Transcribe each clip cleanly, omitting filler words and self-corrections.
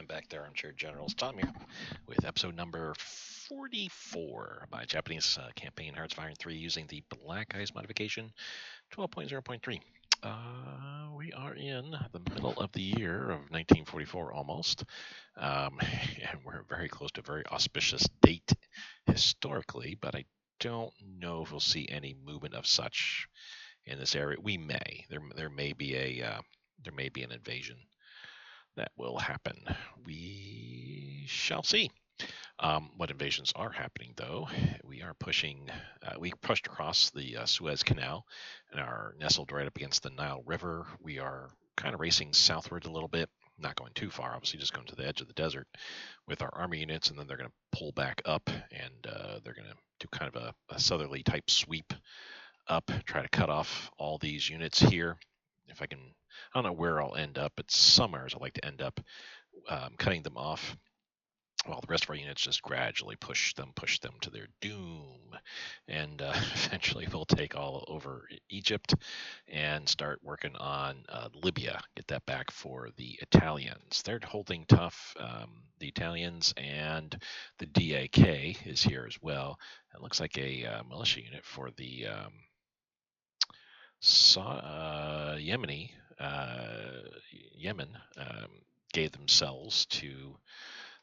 back there, Armchair Generals. Tom here with episode number 44 of my Japanese campaign Hearts of Iron 3 using the Black Ice modification 12.0.3. We are in the middle of the year of 1944 almost, and we're very close to a very auspicious date historically, but I don't know if we'll see any movement of such in this area. We may. There may be an invasion that will happen. We shall see. What invasions are happening, though? We are pushing. We pushed across the Suez Canal and are nestled right up against the Nile River. We are kind of racing southward a little bit, not going too far, obviously, just going to the edge of the desert with our army units, and then they're going to pull back up, and they're going to do kind of a southerly type sweep up, try to cut off all these units here. If I can, I don't know where I'll end up, but somewhere I'd like to end up cutting them off while the rest of our units just gradually push them to their doom. And eventually we'll take all over Egypt and start working on Libya, get that back for the Italians. They're holding tough, the Italians, and the DAK is here as well. It looks like a militia unit for the Yemen gave themselves to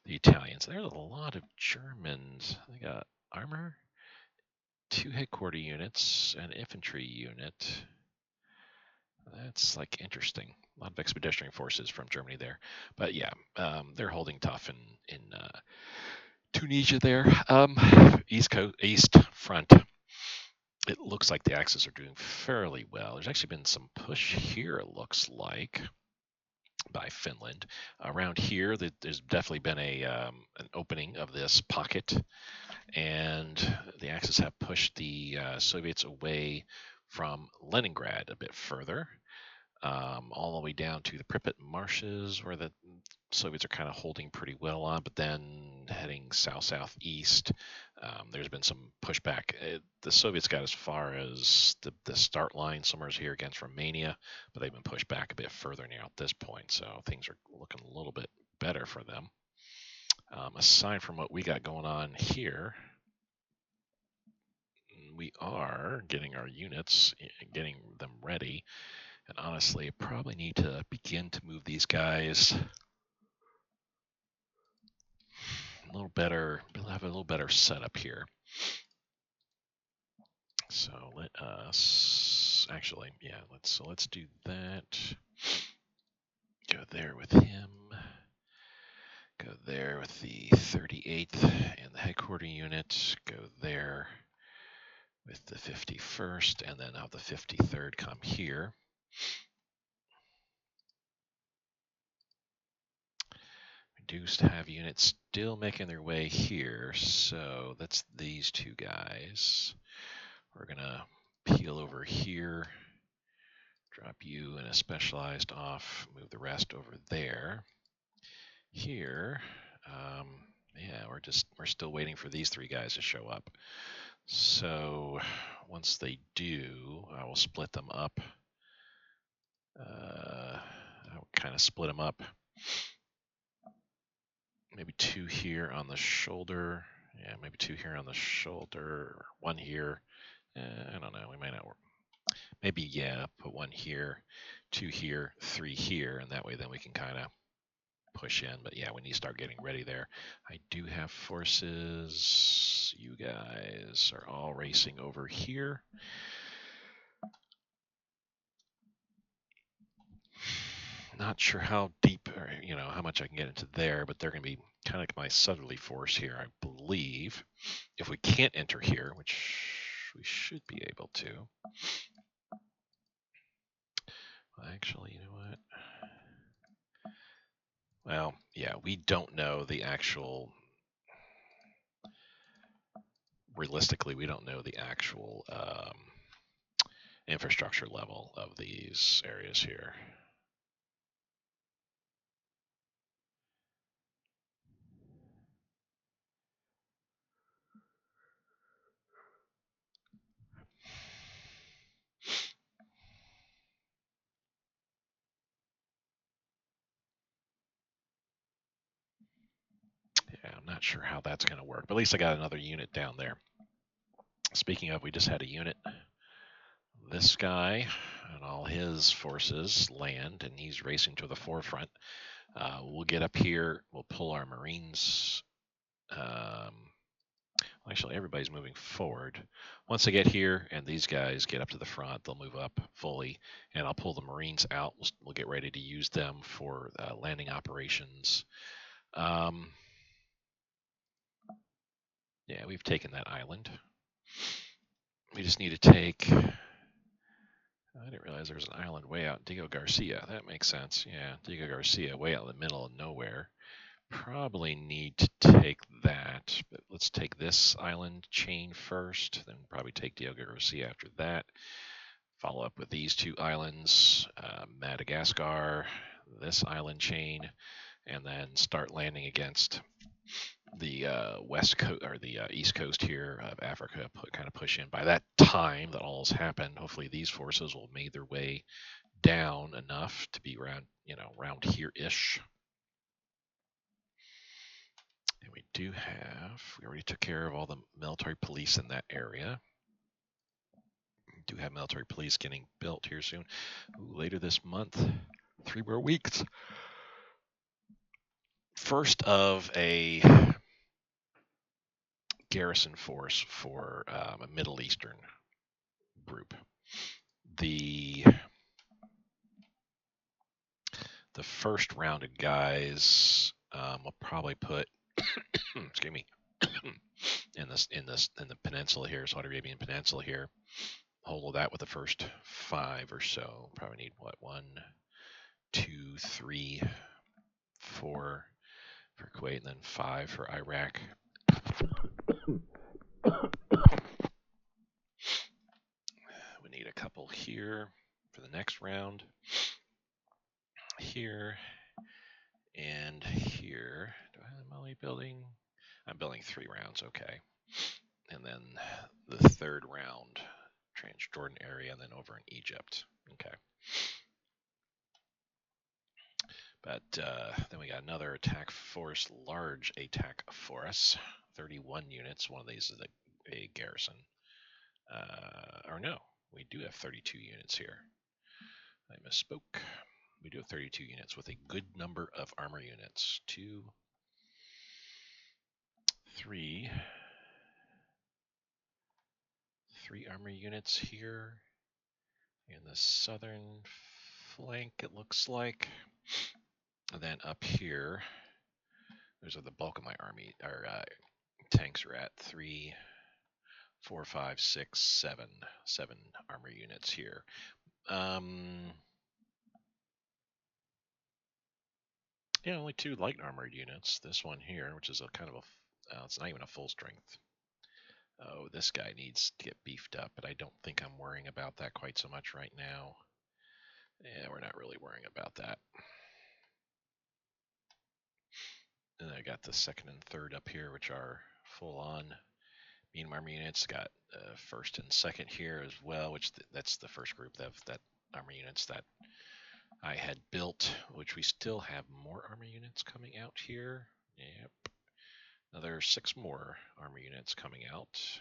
the Italians. There's a lot of Germans. They got armor, 2 headquarter units, an infantry unit. That's like interesting. A lot of expeditionary forces from Germany there. But yeah, they're holding tough in Tunisia there. East front. It looks like the Axis are doing fairly well. There's actually been some push here, it looks like, by Finland. Around here, there's definitely been an opening of this pocket, and the Axis have pushed the Soviets away from Leningrad a bit further, all the way down to the Pripyat marshes, where the Soviets are kind of holding pretty well on, but then heading southeast. There's been some pushback. The Soviets got as far as the start line somewhere here against Romania, but they've been pushed back a bit further now at this point, so things are looking a little bit better for them. Aside from what we got going on here, we are getting our units, getting them ready, and honestly, probably need to begin to move these guys a little better. We'll have a little better setup here. So let us actually, yeah, let's do that. Go there with him. Go there with the 38th and the headquarter unit. Go there with the 51st, and then have the 53rd come here. We do have units still making their way here, so that's these two guys. We're gonna peel over here, drop you in a specialized off, move the rest over there. Here, yeah, we're still waiting for these 3 guys to show up. So once they do, I will split them up. I'll kind of split them up. Maybe 2 here on the shoulder. Yeah, maybe 2 here on the shoulder. 1 here. I don't know. We might not work. Maybe, yeah, put 1 here, 2 here, 3 here, and that way then we can kind of push in. But yeah, we need to start getting ready there. I do have forces. You guys are all racing over here. Not sure how deep or how much I can get into there, but they're going to be kind of like my southerly force here, I believe. If we can't enter here, which we should be able to. Well, actually, you know what? Well, yeah, we don't know the actual. Realistically, we don't know the actual infrastructure level of these areas here. not sure how that's going to work, but at least I got another unit down there. Speaking of, we just had a unit. This guy and all his forces land, and he's racing to the forefront. We'll get up here. We'll pull our Marines. Actually, everybody's moving forward. Once they get here and these guys get up to the front, they'll move up fully, and I'll pull the Marines out. We'll get ready to use them for landing operations. Yeah, we've taken that island. We just need to take... I didn't realize there was an island way out. Diego Garcia. That makes sense. Yeah, Diego Garcia, way out in the middle of nowhere. Probably need to take that, but let's take this island chain first, then probably take Diego Garcia after that. Follow up with these two islands, Madagascar, this island chain, and then start landing against the west coast or the east coast here of Africa. Kind of push in. By that time that all has happened, hopefully these forces will have made their way down enough to be around, around here-ish. And we already took care of all the military police in that area. We do have military police getting built here soon. Later this month, 3 more weeks. First of a garrison force for a Middle Eastern group. The first round of guys will probably put excuse me in the peninsula here, Saudi Arabian Peninsula here. Hold that with the first 5 or so. Probably need 1, 2, 3, 4 for Kuwait, and then 5 for Iraq. We need a couple here for the next round. Here and here. Do I have Mali building? I'm building 3 rounds, okay. And then the third round, Transjordan area, and then over in Egypt. Okay. But then we got another attack force, large attack force, 31 units. One of these is a garrison. Or no, we do have 32 units here. I misspoke. We do have 32 units with a good number of armor units. 2, 3 armor units here in the southern flank, it looks like. And then up here, those are the bulk of my army, or tanks are at 3, 4, 5, 6, 7 armor units here. Yeah, only 2 light armored units. This one here, which is a kind of it's not even a full strength. Oh, this guy needs to get beefed up, but I don't think I'm worrying about that quite so much right now. Yeah, we're not really worrying about that. And I got the second and third up here, which are full on medium armor units. Got first and second here as well, which that's the first group that armor units that I had built, which we still have more armor units coming out here. Yep. Another 6 more armor units coming out.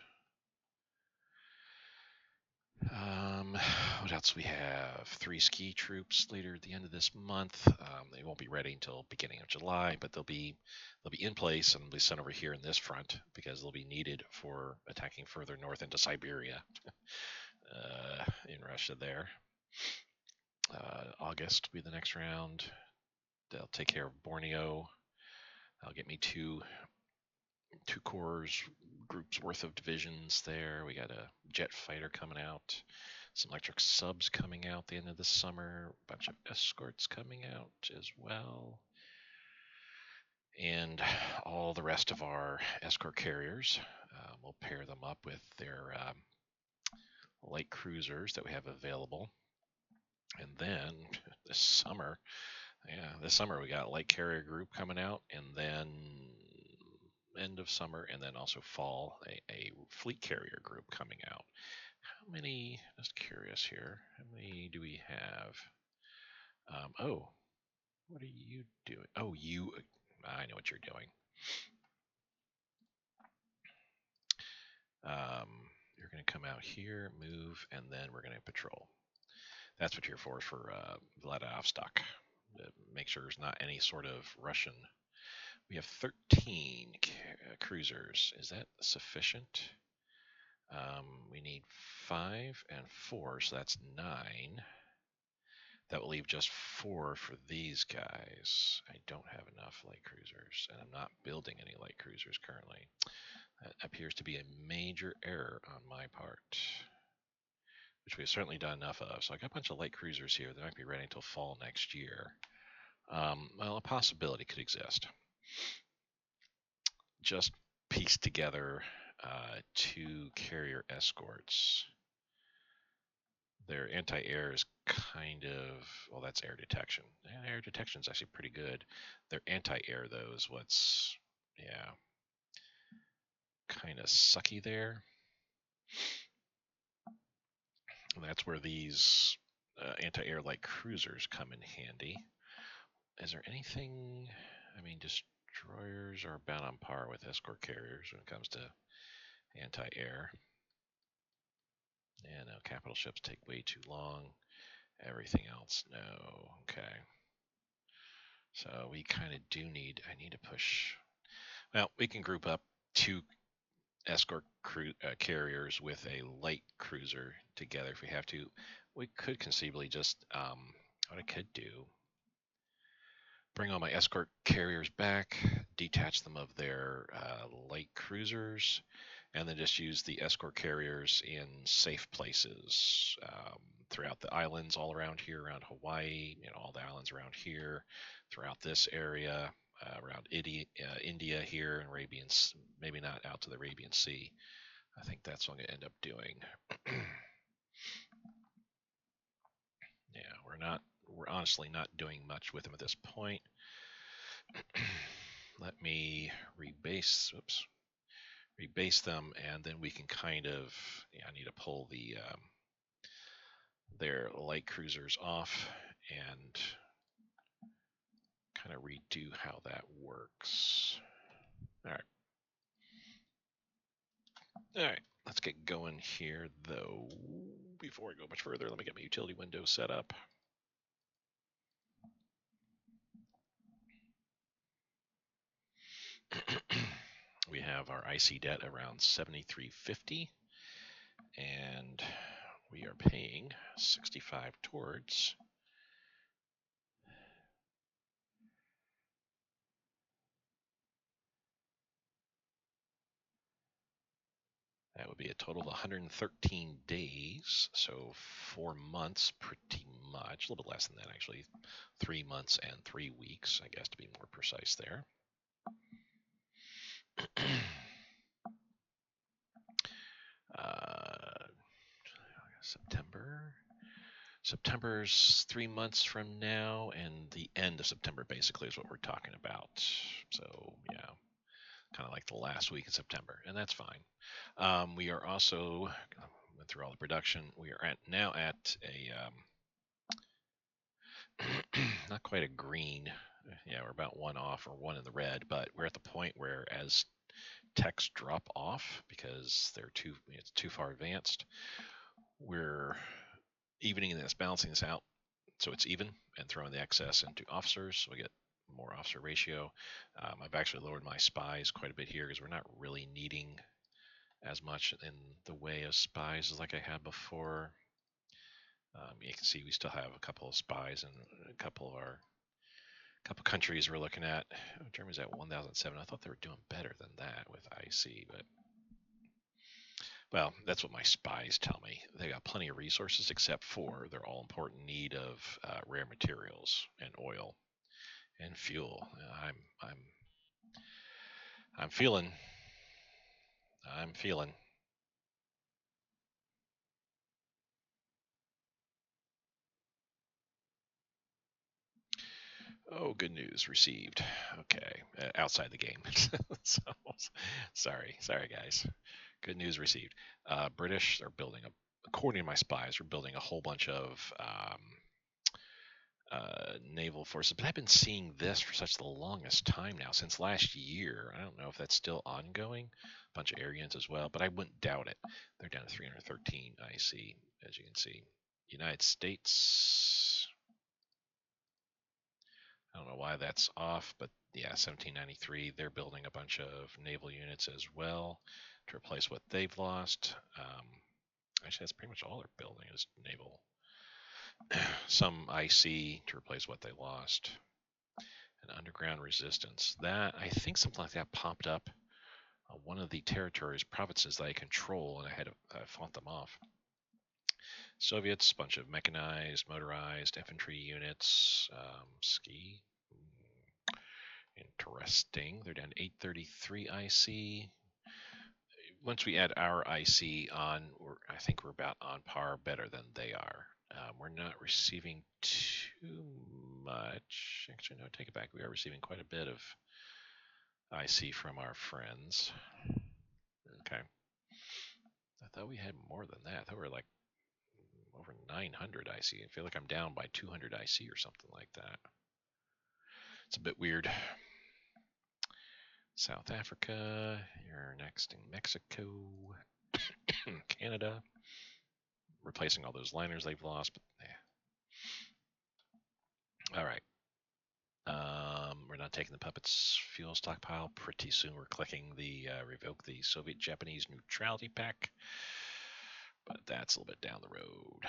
What else we have? 3 ski troops later at the end of this month. They won't be ready until beginning of July, but they'll be in place and be sent over here in this front because they'll be needed for attacking further north into Siberia in Russia there. August will be the next round. They'll take care of Borneo. That'll get me 2 corps groups worth of divisions there. We got a jet fighter coming out, some electric subs coming out the end of the summer, a bunch of escorts coming out as well, and all the rest of our escort carriers. We'll pair them up with their light cruisers that we have available. And then this summer we got a light carrier group coming out, and then end of summer, and then also fall, a fleet carrier group coming out. How many, just curious here, how many do we have? Oh, what are you doing? Oh, I know what you're doing. You're going to come out here, move, and then we're going to patrol. That's what you're for Vladivostok. Make sure there's not any sort of Russian. We have 13 cruisers. Is that sufficient? We need 5 and 4, so that's 9. That will leave just 4 for these guys. I don't have enough light cruisers, and I'm not building any light cruisers currently. That appears to be a major error on my part, which we've certainly done enough of. So I got a bunch of light cruisers here that might be ready until fall next year. Well, a possibility could exist. Just piece together 2 carrier escorts. Their anti-air is kind of, well, that's air detection. And air detection is actually pretty good. Their anti-air, though, is what's, yeah, kind of sucky there. And that's where these anti-air light cruisers come in handy. Is there anything, I mean, destroyers are about on par with escort carriers when it comes to anti-air. Yeah, no, capital ships take way too long. Everything else, no. Okay. So we kind of do need, I need to push, well, we can group up 2 escort carriers with a light cruiser together if we have to. We could conceivably just, what I could do, bring all my escort carriers back, detach them of their light cruisers, and then just use the escort carriers in safe places throughout the islands all around here, around Hawaii, all the islands around here, throughout this area, around India here, and Arabian, maybe not out to the Arabian Sea. I think that's what I'm going to end up doing. Yeah, we're honestly not doing much with them at this point. Let me rebase them, and then we can kind of, I need to pull their light cruisers off and kind of redo how that works. All right, let's get going here, though. Before I go much further, let me get my utility window set up. We have our IC debt around $73.50, and we are paying 65 towards. That would be a total of 113 days, so 4 months pretty much, a little bit less than that actually, 3 months and 3 weeks, I guess, to be more precise there. September's 3 months from now, and the end of September basically is what we're talking about. So yeah, kind of like the last week of September, and that's fine. We are also, went through all the production, we are now at a not quite a green. Yeah, we're about 1 off, or 1 in the red, but we're at the point where as techs drop off because they're it's too far advanced, we're evening this, balancing this out so it's even, and throwing the excess into officers so we get more officer ratio. I've actually lowered my spies quite a bit here because we're not really needing as much in the way of spies as like I had before. You can see we still have a couple of spies in a couple countries we're looking at. Oh, Germany's at 1,007. I thought they were doing better than that with IC, but well, that's what my spies tell me. They got plenty of resources except for their all-important need of rare materials and oil and fuel. I'm feeling. Oh, good news received. Okay, outside the game. So, sorry, guys. Good news received. British are building according to my spies, we're building a whole bunch of naval forces. But I've been seeing this for such the longest time now, since last year. I don't know if that's still ongoing, bunch of air units as well, but I wouldn't doubt it. They're down to 313 IC, as you can see. United States, I don't know why that's off, but yeah, 1793, they're building a bunch of naval units as well to replace what they've lost. Actually, that's pretty much all they're building is naval. Some IC to replace what they lost. And underground resistance. That, I think something like that popped up on one of the territories, provinces that I control, and I had fought them off. Soviets, bunch of mechanized, motorized infantry units. Ski. Interesting. They're down to 833 IC. Once we add our IC on, I think we're about on par, better than they are. We're not receiving too much. Actually, no, take it back. We are receiving quite a bit of IC from our friends. Okay. I thought we had more than that. I thought we were like over 900 IC. I feel like I'm down by 200 IC or something like that. It's a bit weird. South Africa, you're next in Mexico, Canada, replacing all those liners they've lost. But yeah. All right. We're not taking the puppets fuel stockpile. Pretty soon we're clicking the revoke the Soviet-Japanese neutrality pact, but that's a little bit down the road.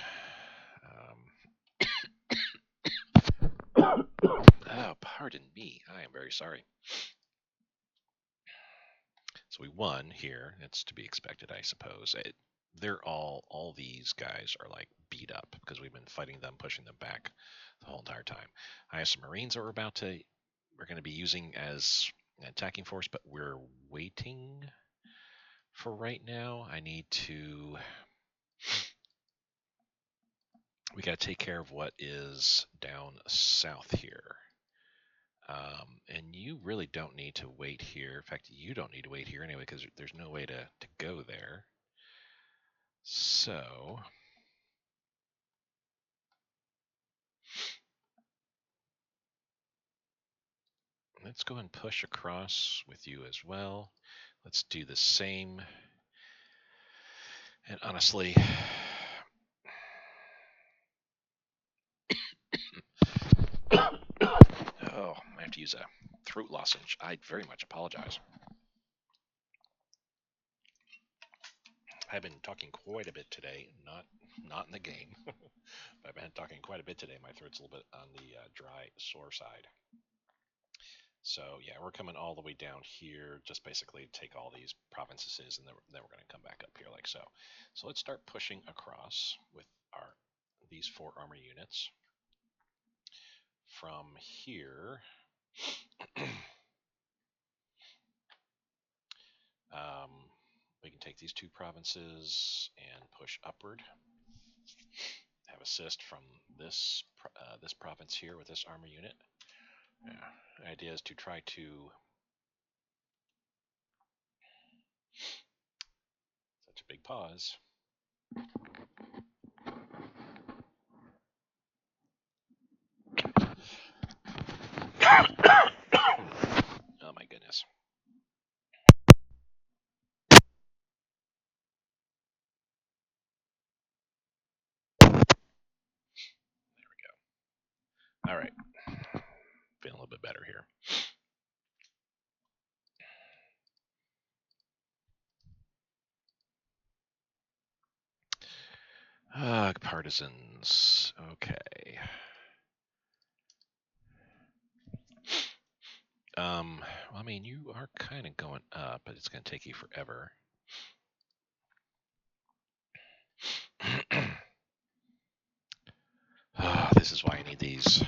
Oh, pardon me. I am very sorry. So we won here. It's to be expected, I suppose. They're all these guys are like beat up because we've been fighting them, pushing them back the whole entire time. I have some Marines that we're going to be using as an attacking force, but we're waiting for right now. We got to take care of what is down south here. And you really don't need to wait here. In fact, you don't need to wait here anyway because there's no way to go there. So let's go and push across with you as well. Let's do the same. And honestly, oh, I have to use a throat lozenge. I very much apologize. I've been talking quite a bit today, not in the game, but I've been talking quite a bit today. My throat's a little bit on the dry, sore side. So yeah, we're coming all the way down here, just basically take all these provinces, and then we're going to come back up here like so. So let's start pushing across with these 4 armor units. From here, we can take these 2 provinces and push upward. Have assist from this province here with this armor unit. Yeah. The idea is to try to such a big pause. Oh my goodness. There we go. All right. Feeling a little bit better here. Partisans. Okay. Well, I mean, you are kind of going up, but it's going to take you forever. This is why I need these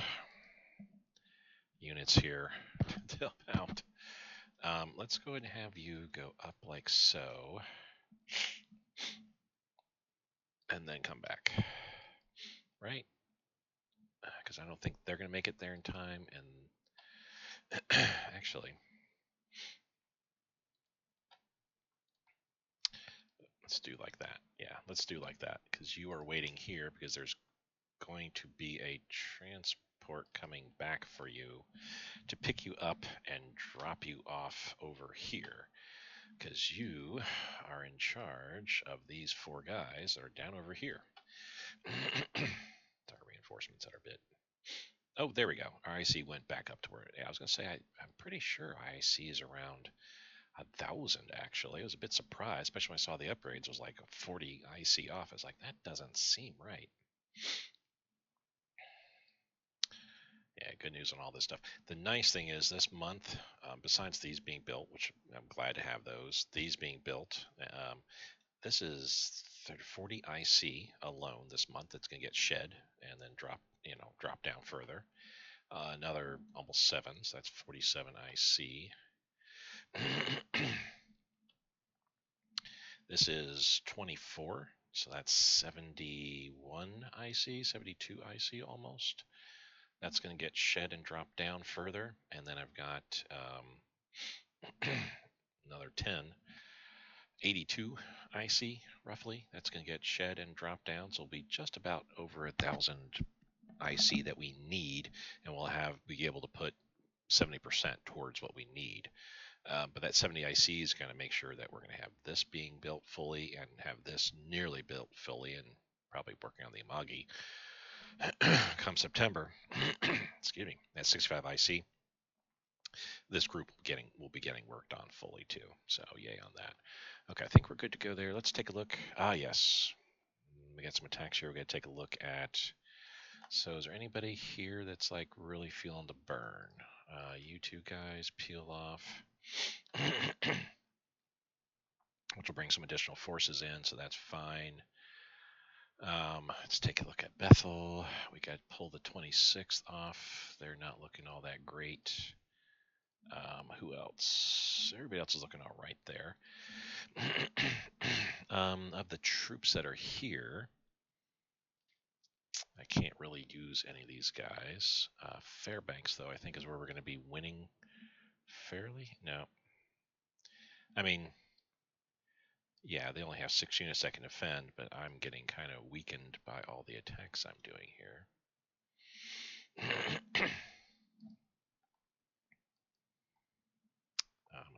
units here to help out. Let's go ahead and have you go up like so, and then come back, right? Because I don't think they're going to make it there in time, and actually, let's do like that. Yeah, let's do like that, because you are waiting here, because there's going to be a transport coming back for you to pick you up and drop you off over here. because you are in charge of these four guys that are down over here. Our reinforcements that are a bit. Oh, there we go. RIC went back up to where. Yeah, I was going to say I'm pretty sure IC is around 1,000 actually. I was a bit surprised, especially when I saw the upgrades was like 40 IC off. I was like, that doesn't seem right. Yeah, good news on all this stuff. The nice thing is this month, besides these being built, which I'm glad to have these being built, this is 40 IC alone this month. That's going to get shed and then drop down further. Another almost 7, so that's 47 IC. This is 24, so that's 71 IC, 72 IC almost. That's going to get shed and drop down further. And then I've got another 10, 82 IC roughly. That's going to get shed and drop down. So it'll be just about over 1,000 IC that we need. And we'll be able to put 70% towards what we need. But that 70 IC is going to make sure that we're going to have this being built fully and have this nearly built fully and probably working on the Amagi come September. Excuse me. At 65 IC, this group will be getting worked on fully too. So yay on that. Okay, I think we're good to go there. Let's take a look. Ah, yes. We got some attacks here. We got to take a look at. So is there anybody here that's like really feeling the burn? You two guys peel off. Which will bring some additional forces in, so that's fine. Let's take a look at Bethel. We got to pull the 26th off. They're not looking all that great. Who else? Everybody else is looking all right there. Of the troops that are here, I can't really use any of these guys. Fairbanks, though, I think is where we're going to be winning fairly. No. I mean, yeah, they only have 6 units that can defend, but I'm getting kind of weakened by all the attacks I'm doing here.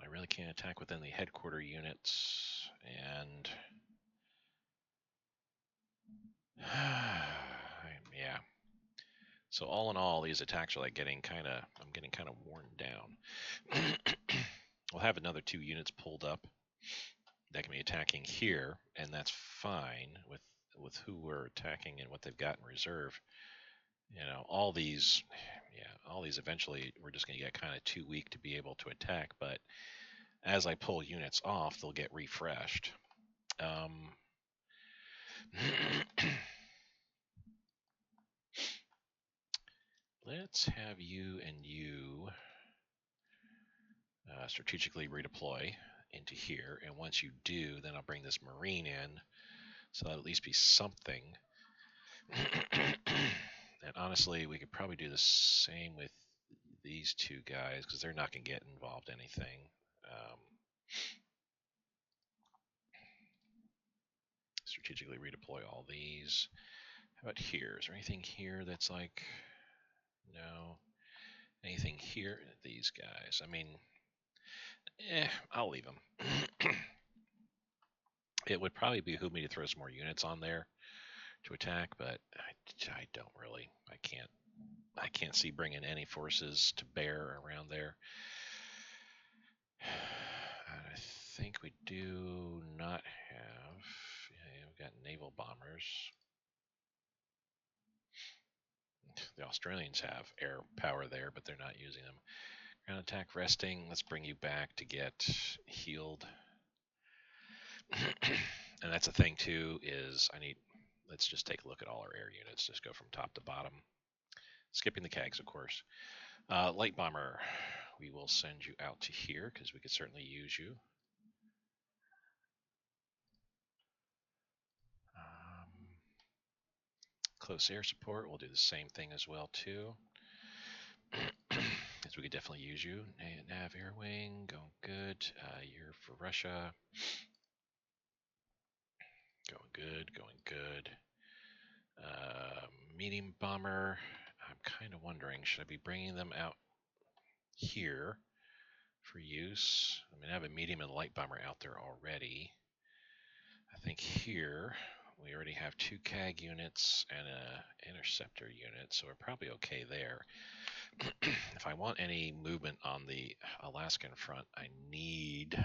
I really can't attack within the headquarter units, and yeah. So all in all, these attacks are like I'm getting kind of worn down. We'll have another 2 units pulled up that can be attacking here, and that's fine with who we're attacking and what they've got in reserve. All these eventually we're just going to get kind of too weak to be able to attack, but as I pull units off, they'll get refreshed. Let's have you and you strategically redeploy into here, and once you do, then I'll bring this Marine in, so that'll at least be something. And honestly, we could probably do the same with these 2 guys, because they're not going to get involved in anything. Strategically redeploy all these. How about here? Is there anything here that's like, no? Anything here? These guys. I mean, I'll leave them. It would probably behoove me to throw some more units on there to attack, but I don't really. I can't see bringing any forces to bear around there. I think we do not have. Yeah, we've got naval bombers. The Australians have air power there, but they're not using them. Ground attack resting. Let's bring you back to get healed. And that's a thing too, is let's just take a look at all our air units. Just go from top to bottom. Skipping the CAGs, of course. Light bomber, we will send you out to here because we could certainly use you. Close air support, we'll do the same thing as well too. Because we could definitely use you. Nav air wing, going good. You're for Russia. Going good, going good. Medium bomber, I'm kind of wondering, should I be bringing them out here for use. I mean, I have a medium and light bomber out there already. I think here we already have 2 CAG units and a interceptor unit, so we're probably okay there. If I want any movement on the Alaskan front, I need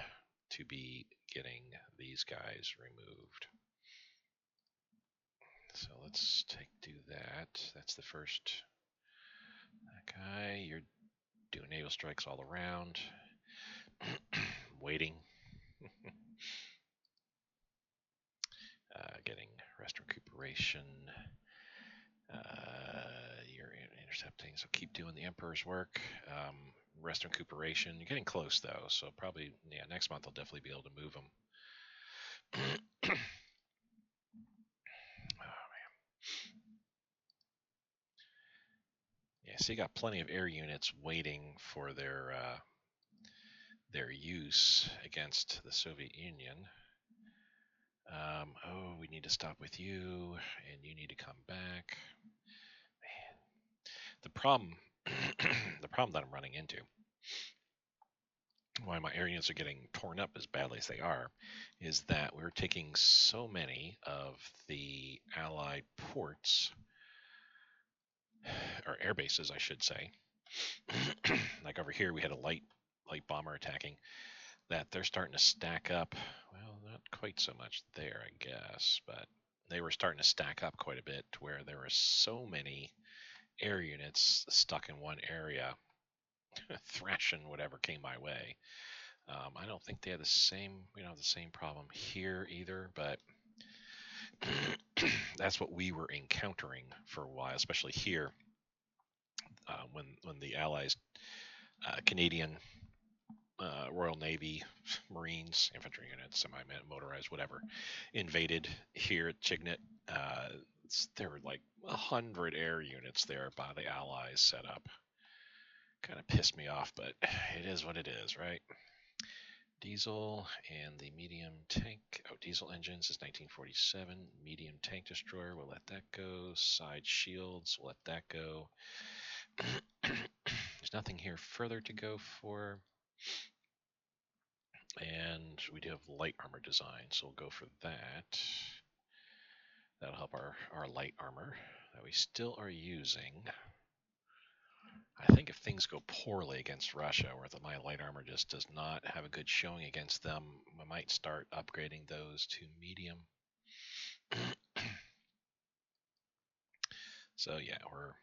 to be getting these guys removed. So let's do that. That's the first. That guy, you're doing naval strikes all around. Waiting. Getting rest recuperation. You're intercepting, so keep doing the Emperor's work. Rest and recuperation. You're getting close though, so probably next month I'll definitely be able to move them. Oh man. Yeah, so you got plenty of air units waiting for their use against the Soviet Union. Oh, we need to stop with you, and you need to come back. Man, the problem, the problem that I'm running into, why my air units are getting torn up as badly as they are, is that we're taking so many of the Allied ports, or air bases, I should say. Like over here, we had a light bomber attacking. That they're starting to stack up. Well, not quite so much there, I guess, but they were starting to stack up quite a bit to where there were so many air units stuck in one area, thrashing whatever came my way. I don't think they had the same, the same problem here either, but that's what we were encountering for a while, especially here when the Allies, Canadian, Royal Navy, Marines, infantry units, semi-motorized, whatever, invaded here at Chignet. There were like 100 air units there by the Allies set up. Kind of pissed me off, but it is what it is, right? Diesel and the medium tank. Oh, diesel engines is 1947. Medium tank destroyer, we'll let that go. Side shields, we'll let that go. There's nothing here further to go for. And we do have light armor design, so we'll go for that. That'll help our light armor that we still are using. I think if things go poorly against Russia, or that my light armor just does not have a good showing against them, I might start upgrading those to medium. So yeah, we're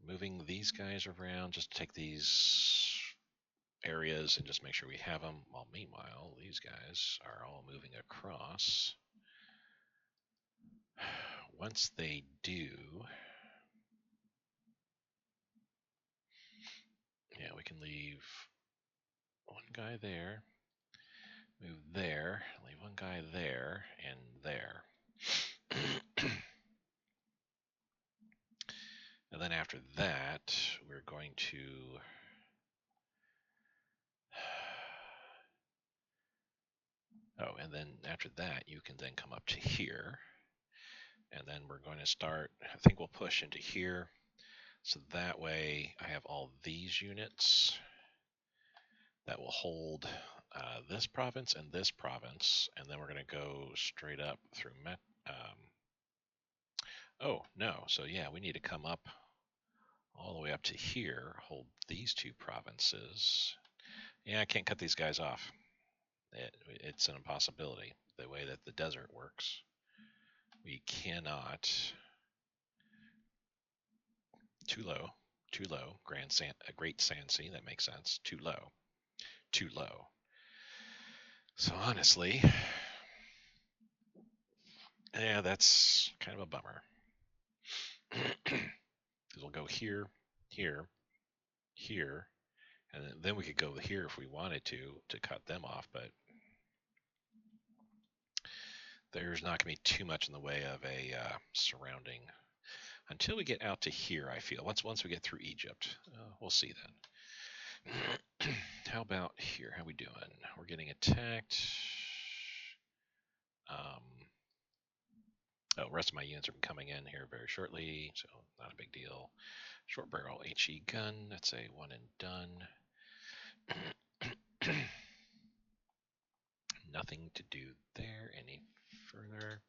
moving these guys around just to take these areas and just make sure we have them. While meanwhile, these guys are all moving across. Once they do, yeah, we can leave one guy there, move there, leave one guy there, and there. And then after that, we're going to and then after that, you can then come up to here. And then we're going to start, I think we'll push into here. So that way I have all these units that will hold this province and this province. And then we're going to go straight up through oh, no. So yeah, we need to come up all the way up to here, hold these 2 provinces. Yeah, I can't cut these guys off. It's an impossibility, the way that the desert works. We cannot. Too low. Great Sand Sea, that makes sense. Too low. Too low. So honestly, yeah, that's kind of a bummer. Because we'll go here, here, here, and then we could go here if we wanted to cut them off, but there's not going to be too much in the way of a surrounding until we get out to here. I feel once we get through Egypt, we'll see then. How about here? How we doing? We're getting attacked. Rest of my units are coming in here very shortly, so not a big deal. Short barrel HE gun, that's a one and done. nothing to do there any further.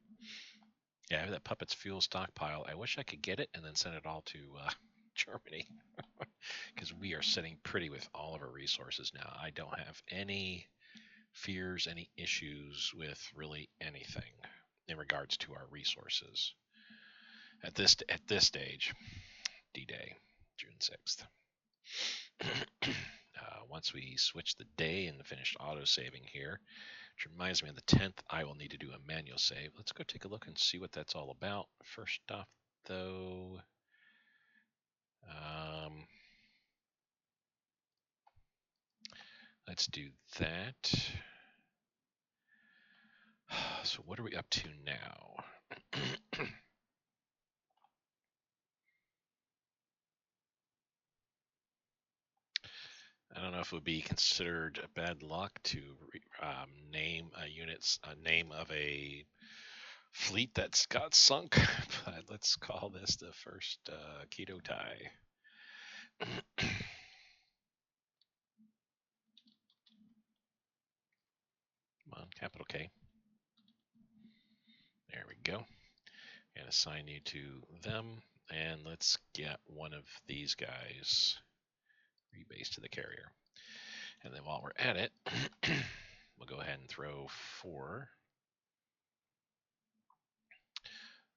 Yeah, I have that puppet's fuel stockpile. I wish I could get it and then send it all to Germany, because we are sitting pretty with all of our resources now. I don't have any fears, any issues with really anything in regards to our resources at this stage. D-Day, June 6th. Once we switch the day and finish auto saving here, which reminds me, on the 10th, I will need to do a manual save. Let's go take a look and see what that's all about. First off, though, let's do that. So what are we up to now? I don't know if it would be considered bad luck to name a name of a fleet that's got sunk, but let's call this the first Keto tie. Come on, capital K. There we go. And assign you to them, and let's get one of these guys rebased to the carrier. And then while we're at it, we'll go ahead and throw 4.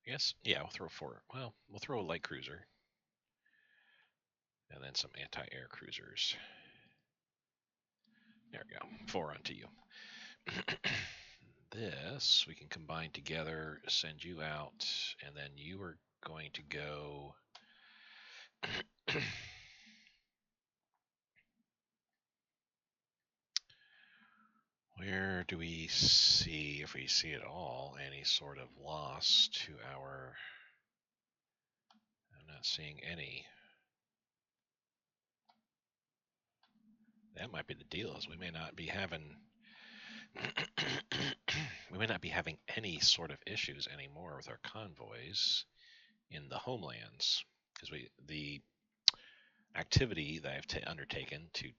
Yes, yeah, we'll throw 4. Well, we'll throw a light cruiser. And then some anti-air cruisers. There we go. 4 onto you. This we can combine together, send you out, and then you are going to go. Where do we see, if we see at all, any sort of loss to our... I'm not seeing any. That might be the deal, is we may not be having we may not be having any sort of issues anymore with our convoys in the homelands, because the activity that I've undertaken to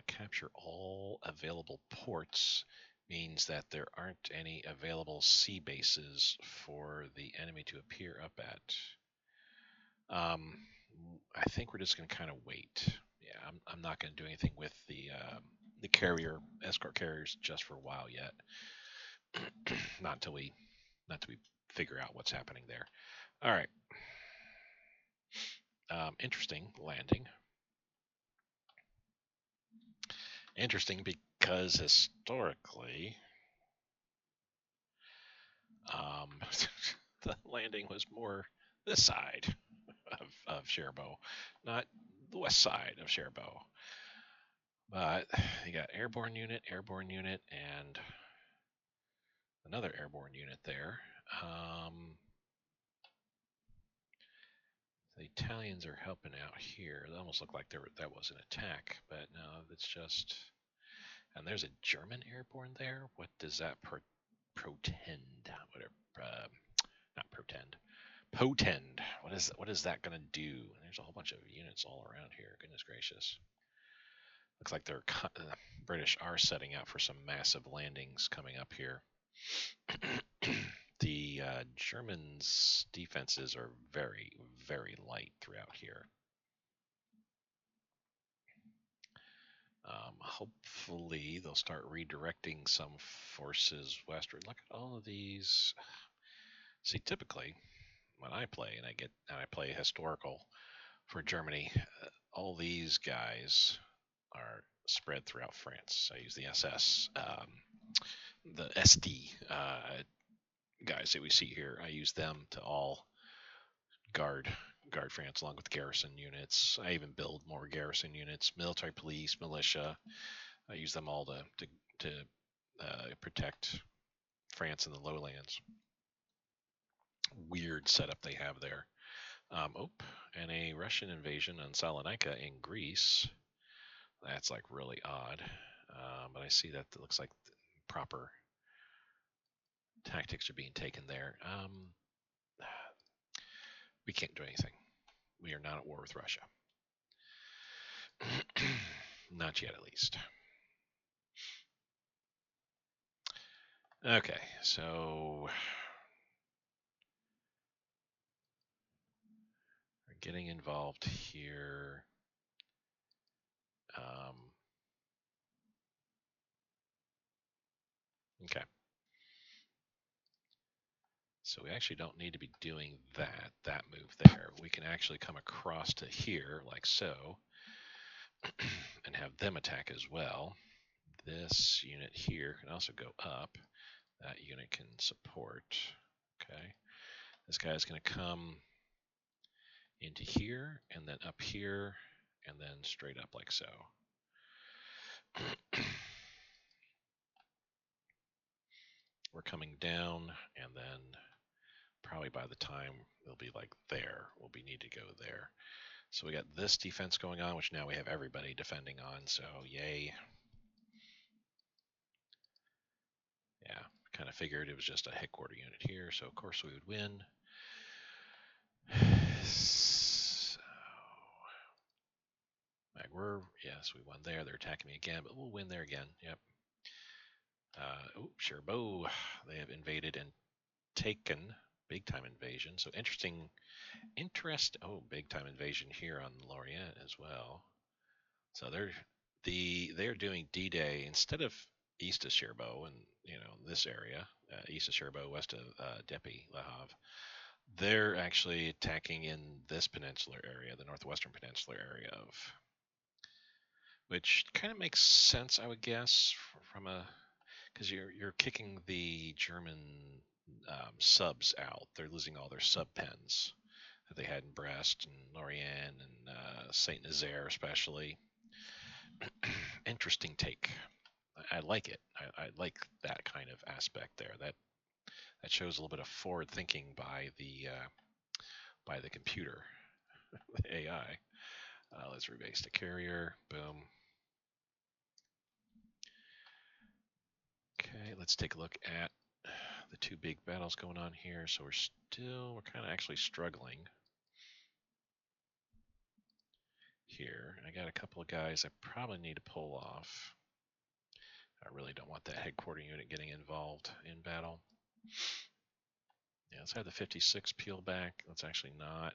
capture all available ports means that there aren't any available sea bases for the enemy to appear up at. I think we're just going to kind of wait. Yeah, I'm not going to do anything with the escort carriers just for a while yet. not until we figure out what's happening there. All right. Interesting landing. Interesting because historically, the landing was more this side of Cherbourg, not the west side of Cherbourg. But you got airborne unit, and another airborne unit there. The Italians are helping out here. It almost looked like that was an attack, but no, it's just... And there's a German airborne there. What does that protend? Whatever, not pretend. Potend. What is that going to do? There's a whole bunch of units all around here. Goodness gracious. Looks like the British are setting up for some massive landings coming up here. The Germans' defenses are very, very light throughout here. Hopefully they'll start redirecting some forces westward. Look at all of these. See, typically when I play and I play historical for Germany, all these guys are spread throughout France. I use the SS, the SD guys that we see here. I use them to all guard France along with garrison units. I even build more garrison units, military police, militia. I use them all to protect France in the lowlands. Weird setup they have there. And a Russian invasion on Salonika in Greece. That's like really odd. But I see that it looks like proper tactics are being taken there. We can't do anything. We are not at war with Russia. Not yet, at least. Okay, so we're getting involved here. Okay. So we actually don't need to be doing that move there. We can actually come across to here like so and have them attack as well. This unit here can also go up. That unit can support. Okay. This guy's going to come into here and then up here and then straight up like so. We're coming down and then probably by the time it'll be like there, we'll be need to go there. So we got this defense going on, which now we have everybody defending on, so yay. Yeah, kind of figured it was just a headquarter unit here, so of course we would win. So, Magwer, yes, we won there. They're attacking me again, but we'll win there again. Yep. Sherbo, they have invaded and taken. Big time invasion. So big time invasion here on Lorient as well. So they're doing D-Day instead of east of Cherbourg and this area, east of Cherbourg, west of Dieppe, Le Havre. They're actually attacking in this peninsular area, the northwestern peninsular area of, which kind of makes sense, I would guess, from a because you're kicking the German subs out. They're losing all their sub pens that they had in Brest and Lorient and Saint Nazaire, especially. Interesting take. I like it. I like that kind of aspect there. That shows a little bit of forward thinking by the computer, the AI. Let's rebase the carrier. Boom. Okay, let's take a look at the two big battles going on here. So we're kind of actually struggling here. I got a couple of guys I probably need to pull off. I really don't want that headquarter unit getting involved in battle. Yeah, let's have the 56 peel back. Let's actually not.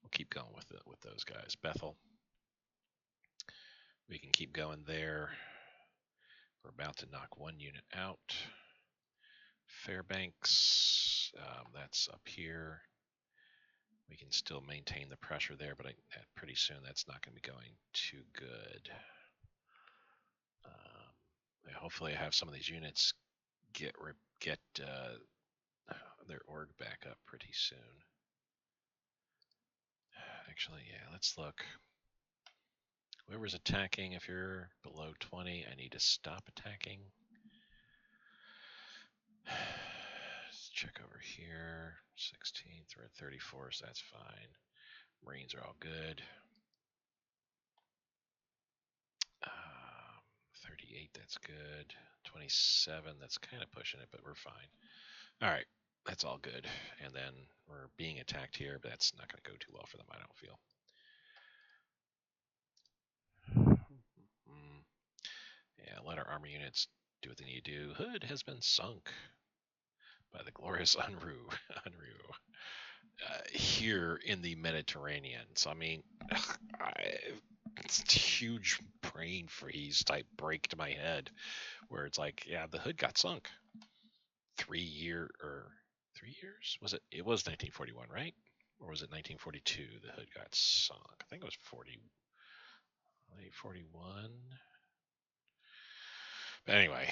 We'll keep going with those guys. Bethel. We can keep going there. We're about to knock one unit out. Fairbanks, that's up here. We can still maintain the pressure there, but pretty soon that's not going to be going too good. Hopefully, I have some of these units get their org back up pretty soon. Actually, yeah, let's look. Whoever's attacking, if you're below 20, I need to stop attacking. Let's check over here. 16th, we're at 34, so that's fine. Marines are all good. 38, that's good. 27, that's kind of pushing it, but we're fine. All right, that's all good. And then we're being attacked here, but that's not going to go too well for them, I don't feel. Yeah, let our army units do what they need to do. Hood has been sunk by the glorious Unruh. Here in the Mediterranean. So, I mean, it's a huge brain freeze type break to my head where it's like, yeah, the Hood got sunk. 3 years? Was it? It was 1941, right? Or was it 1942? The Hood got sunk. I think it was late 41. But anyway,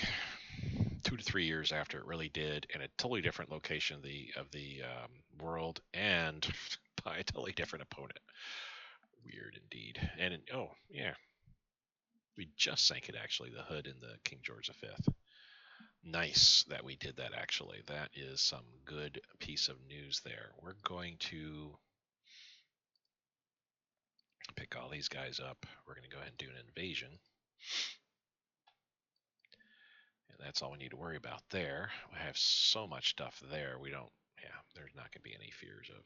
2 to 3 years after it really did, in a totally different location of the world, and by a totally different opponent. Weird indeed. And oh yeah, we just sank it actually. The Hood in the King George V. Nice that we did that actually. That is some good piece of news there. We're going to pick all these guys up. We're going to go ahead and do an invasion. And that's all we need to worry about there. We have so much stuff there. There's not going to be any fears of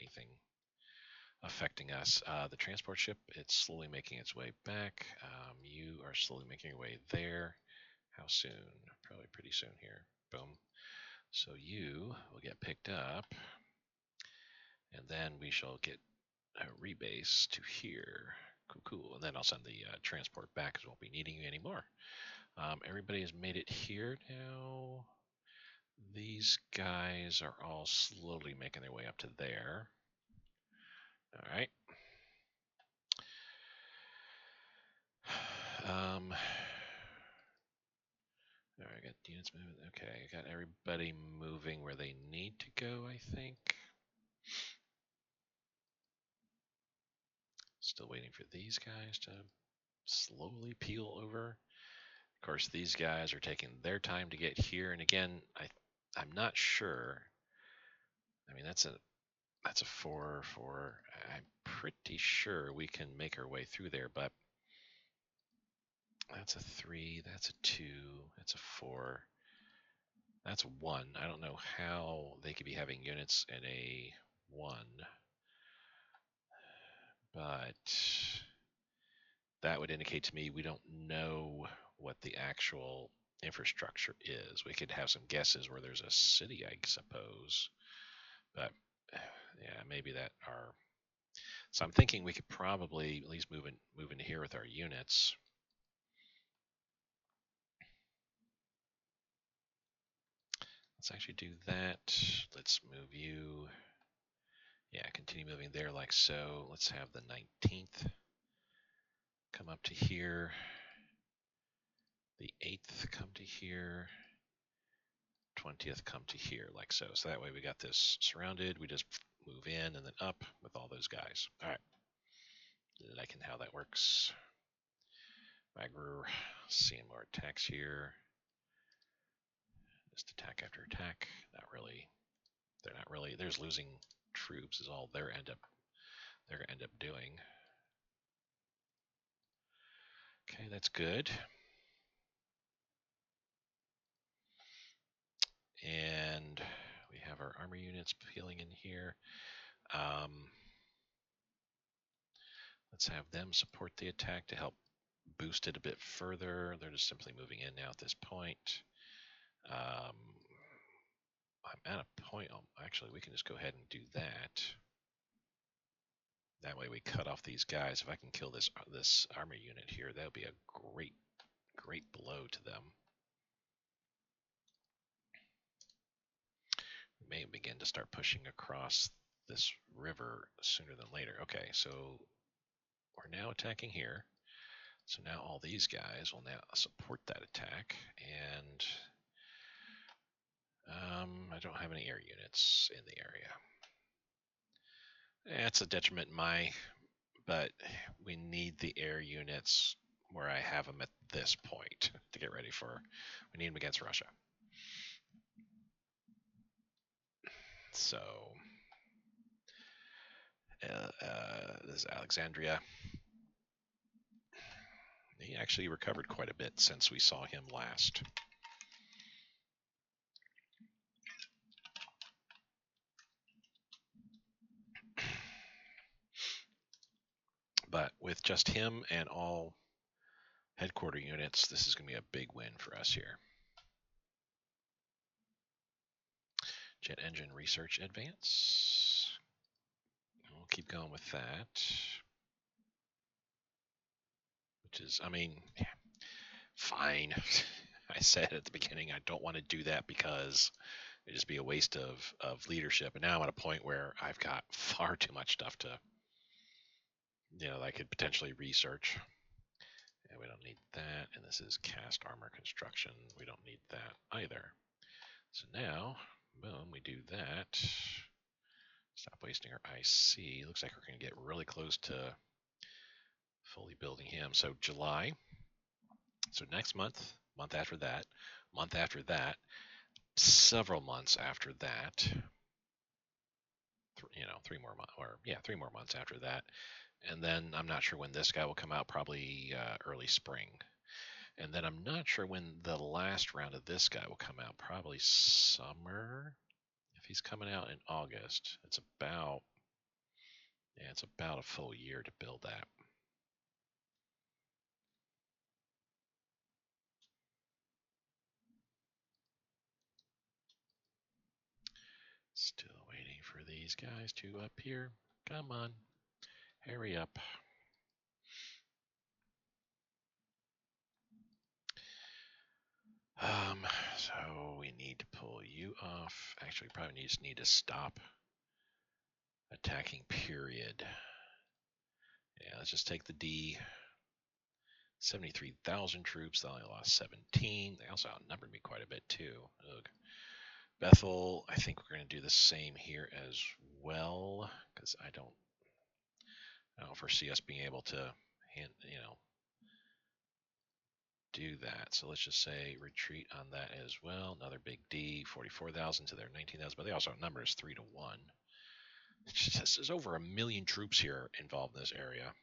anything affecting us. The transport ship, it's slowly making its way back. You are slowly making your way there. How soon? Probably pretty soon here. Boom. So you will get picked up, and then we shall get a rebase to here. Cool, cool. And then I'll send the transport back because we won't be needing you anymore. Everybody has made it here now. These guys are all slowly making their way up to there. All right. All right, I got units moving. Okay, I got everybody moving where they need to go, I think. Still waiting for these guys to slowly peel over. Of course, these guys are taking their time to get here. And again, I'm not sure. I mean, that's a 4-4. I'm pretty sure we can make our way through there, but that's a 3. That's a 2. That's a 4. That's a 1. I don't know how they could be having units in a 1, but that would indicate to me we don't know what the actual infrastructure is. We could have some guesses where there's a city, I suppose, but yeah, maybe that are. So I'm thinking we could probably at least move in here with our units. Let's actually do that. Let's move you. Yeah, continue moving there like so. Let's have the 19th come up to here. The 8th come to here. 20th come to here like so. So that way we got this surrounded. We just move in and then up with all those guys. All right. Liking how that works. Magru, seeing more attacks here. Just attack after attack. Not really. They're not really. There's losing troops is all they're gonna end up doing. Okay, that's good. And we have our armor units peeling in here. Let's have them support the attack to help boost it a bit further. They're just simply moving in now at this point. I'm at a point. Actually, we can just go ahead and do that. That way we cut off these guys. If I can kill this armor unit here, that would be a great blow to them. We may begin to start pushing across this river sooner than later. Okay, so we're now attacking here. So now all these guys will now support that attack, and I don't have any air units in the area. It's a detriment but we need the air units where I have them at this point to get ready for. We need them against Russia. So this is Alexandria. He actually recovered quite a bit since we saw him last. But with just him and all headquarter units, this is going to be a big win for us here. Jet engine research advance. We'll keep going with that. Which is, I mean, yeah, fine. I said at the beginning I don't want to do that because it'd just be a waste of leadership. And now I'm at a point where I've got far too much stuff to, that I could potentially research. Yeah, we don't need that. And this is cast armor construction. We don't need that either. So now, boom, we do that. Stop wasting our IC. Looks like we're going to get really close to fully building him. So July. So next month, month after that, month after that, several months after that, 3 more months, or yeah, 3 more months after that. And then I'm not sure when this guy will come out, probably early spring. And then I'm not sure when the last round of this guy will come out, probably summer. If he's coming out in August, it's about a full year to build that. these guys to up here. Come on. Hurry up. So we need to pull you off. Actually, we probably just need to stop attacking, period. Yeah, let's just take the D. 73,000 troops. They only lost 17. They also outnumbered me quite a bit, too. Ugh. Bethel, I think we're going to do the same here as well, because I don't foresee us being able to, do that. So let's just say retreat on that as well. Another big D, 44,000 to their 19,000, but they also outnumber us 3-1. It's just, there's over 1 million troops here involved in this area.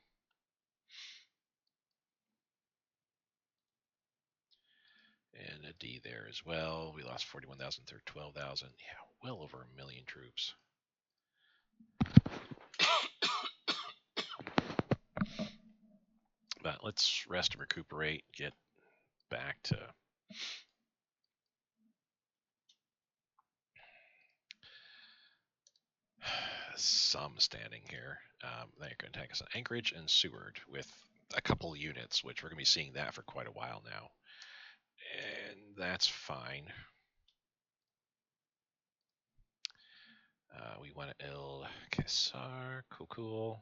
And a D there as well. We lost 41,000 through 12,000. Yeah, well over 1 million troops. But let's rest and recuperate, get back to some standing here. They're going to attack us on Anchorage and Seward with a couple units, which we're going to be seeing that for quite a while now. And that's fine. We want El Kesar, cool.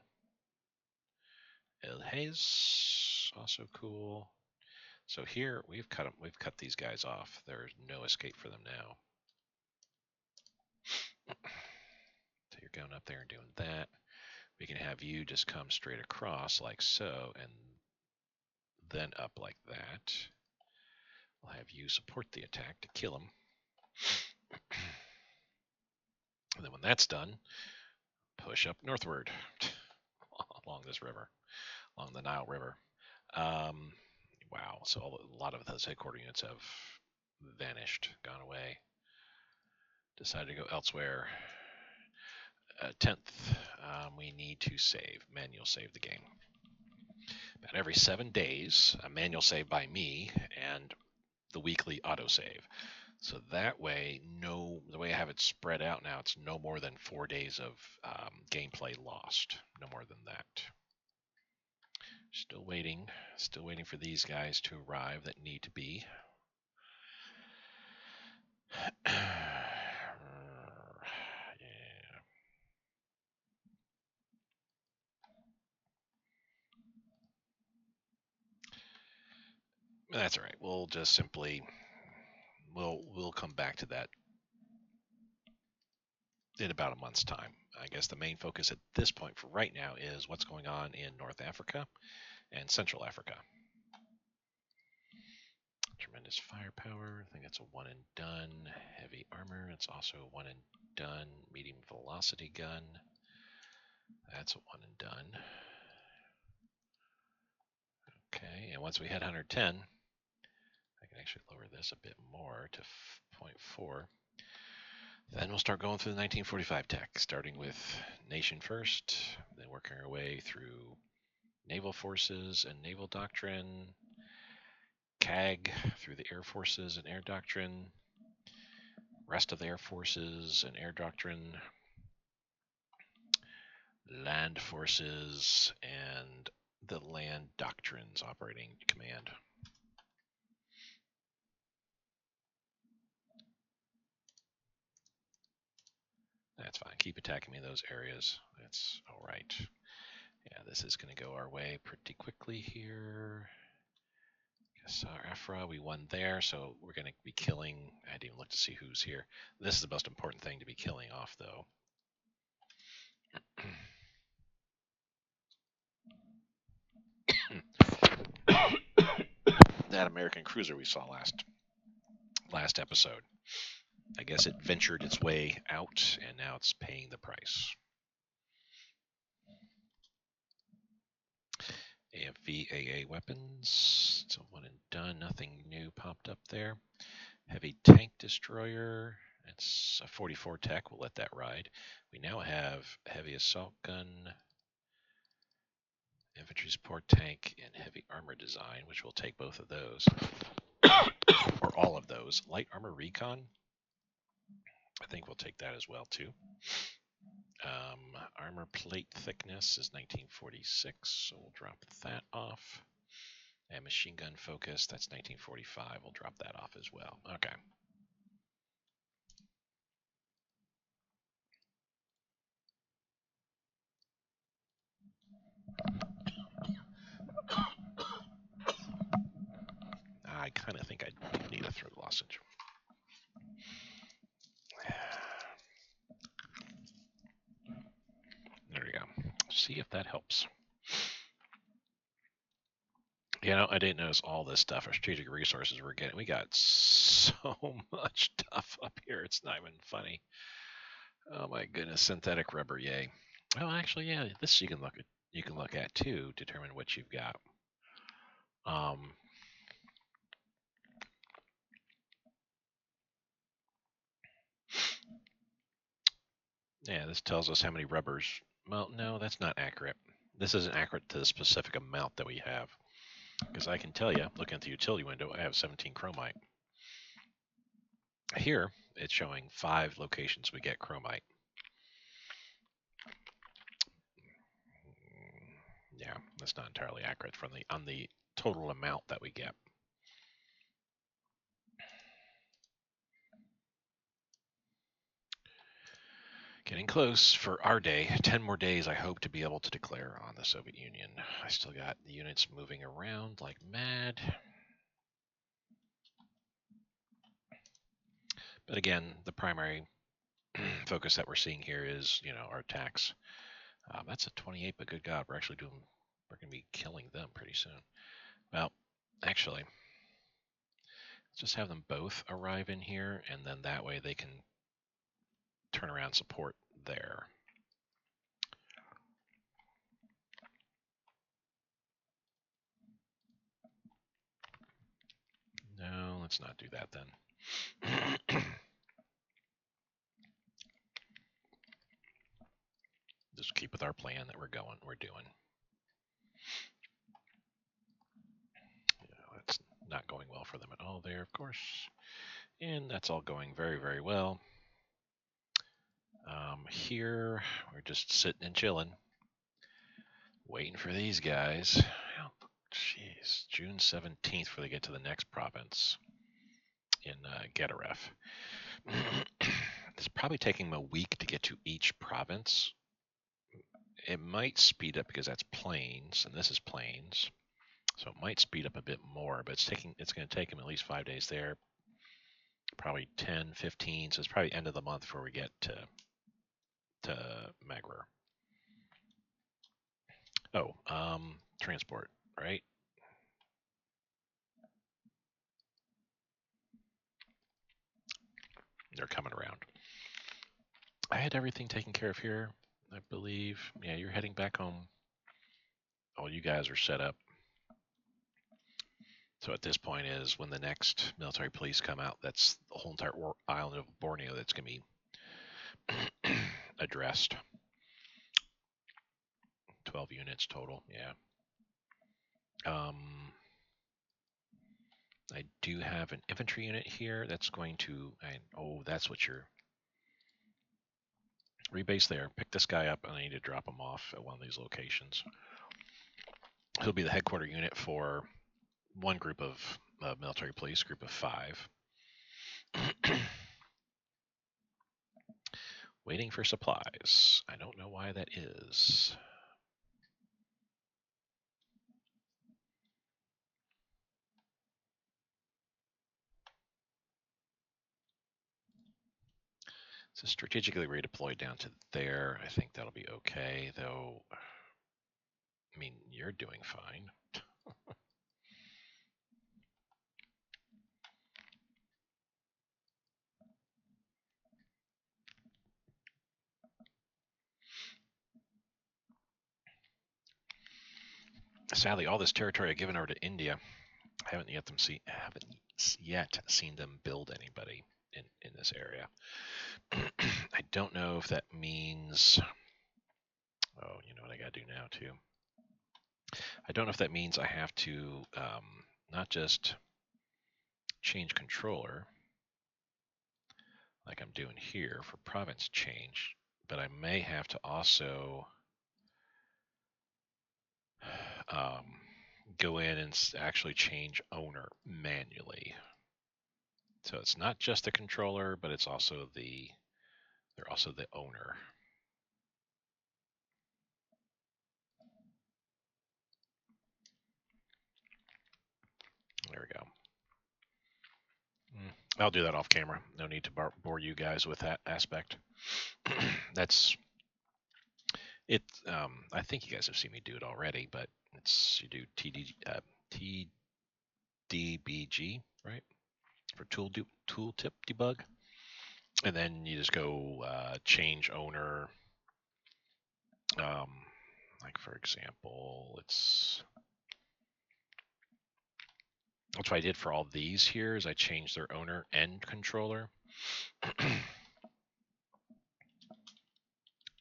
El Hez, also cool. So here we've cut these guys off. There's no escape for them now. So you're going up there and doing that. We can have you just come straight across like so, and then up like that. We'll have you support the attack to kill him. And then when that's done, push up northward along this river, along the Nile River. Wow, so a lot of those headquarter units have vanished, gone away, decided to go elsewhere. 10th, we need to manual save the game. About every 7 days, a manual save by me and the weekly autosave. So that way, the way I have it spread out now, it's no more than 4 days of gameplay lost. No more than that. Still waiting for these guys to arrive that need to be. Yeah. That's all right. We'll just simply we'll come back to that in about a month's time. I guess the main focus at this point for right now is what's going on in North Africa and Central Africa. Tremendous firepower. I think it's a one and done. Heavy armor. It's also a one and done. Medium velocity gun. That's a one and done. Okay, and once we hit 110, I can actually lower this a bit more to 0.4. Then we'll start going through the 1945 tech, starting with nation first, then working our way through naval forces and naval doctrine, CAG through the air forces and air doctrine, rest of the air forces and air doctrine, land forces, and the land doctrines operating command. That's fine. Keep attacking me in those areas. That's all right. Yeah, this is going to go our way pretty quickly here. Qassar Afra, we won there, so we're going to be killing. I didn't even look to see who's here. This is the most important thing to be killing off, though. That American cruiser we saw last episode. I guess it ventured its way out, and now it's paying the price. AFV AA weapons. It's a one and done. Nothing new popped up there. Heavy tank destroyer. It's a 44 tech. We'll let that ride. We now have heavy assault gun, infantry support tank, and heavy armor design, which will take both of those. Or all of those. Light armor recon. I think we'll take that as well, too. Armor plate thickness is 1946, so we'll drop that off. And machine gun focus, that's 1945. We'll drop that off as well. Okay. I kind of think I need a throat lozenge. There we go. See if that helps. You know, I didn't notice all this stuff. Our strategic resources we're getting. We got so much stuff up here. It's not even funny. Oh my goodness, synthetic rubber, yay. Oh, actually, yeah, this you can look at. You can look at too, determine what you've got. Yeah, this tells us how many rubbers. Well, no, that's not accurate. This isn't accurate to the specific amount that we have. Because I can tell you, looking at the utility window, I have 17 chromite. Here, it's showing 5 locations we get chromite. Yeah, that's not entirely accurate from on the total amount that we get. Getting close for our day. 10 more days, I hope to be able to declare on the Soviet Union. I still got the units moving around like mad. But again, the primary focus that we're seeing here is, our attacks. That's a 28, but good God, we're going to be killing them pretty soon. Well, actually, let's just have them both arrive in here, and then that way they can turn around support there. No, let's not do that then. Just keep with our plan that we're doing. It's not going well for them at all there, of course. And that's all going very, very well. Here, we're just sitting and chilling, waiting for these guys. Jeez, June 17th before they get to the next province in Gedaref. It's probably taking them a week to get to each province. It might speed up because that's plains, and this is plains. So it might speed up a bit more, but it's going to take them at least 5 days there. Probably 10, 15. So it's probably end of the month before we get to Magrer. Oh, transport, right? They're coming around. I had everything taken care of here, I believe. Yeah, you're heading back home. Oh, you guys are set up. So at this point is when the next military police come out, that's the whole entire island of Borneo that's going to be addressed. 12 units total, yeah. I do have an infantry unit here that's going to, that's what you're, rebase there, pick this guy up, and I need to drop him off at one of these locations. He'll be the headquarter unit for one group of military police, group of 5. Waiting for supplies. I don't know why that is. So strategically redeployed down to there. I think that'll be okay, though. I mean, you're doing fine. Sadly, all this territory I've given over to India, I haven't yet seen them build anybody in this area. I don't know if that means. Oh, you know what I got to do now too. I don't know if that means I have to not just change controller like I'm doing here for province change, but I may have to also go in and actually change owner manually. So it's not just the controller, but it's also they're also the owner. There we go. I'll do that off camera. No need to bore you guys with that aspect. That's it. I think you guys have seen me do it already, but it's you do TDBG, right? For tooltip debug, and then you just go change owner. Like for example, that's what I did for all these here is I changed their owner and controller.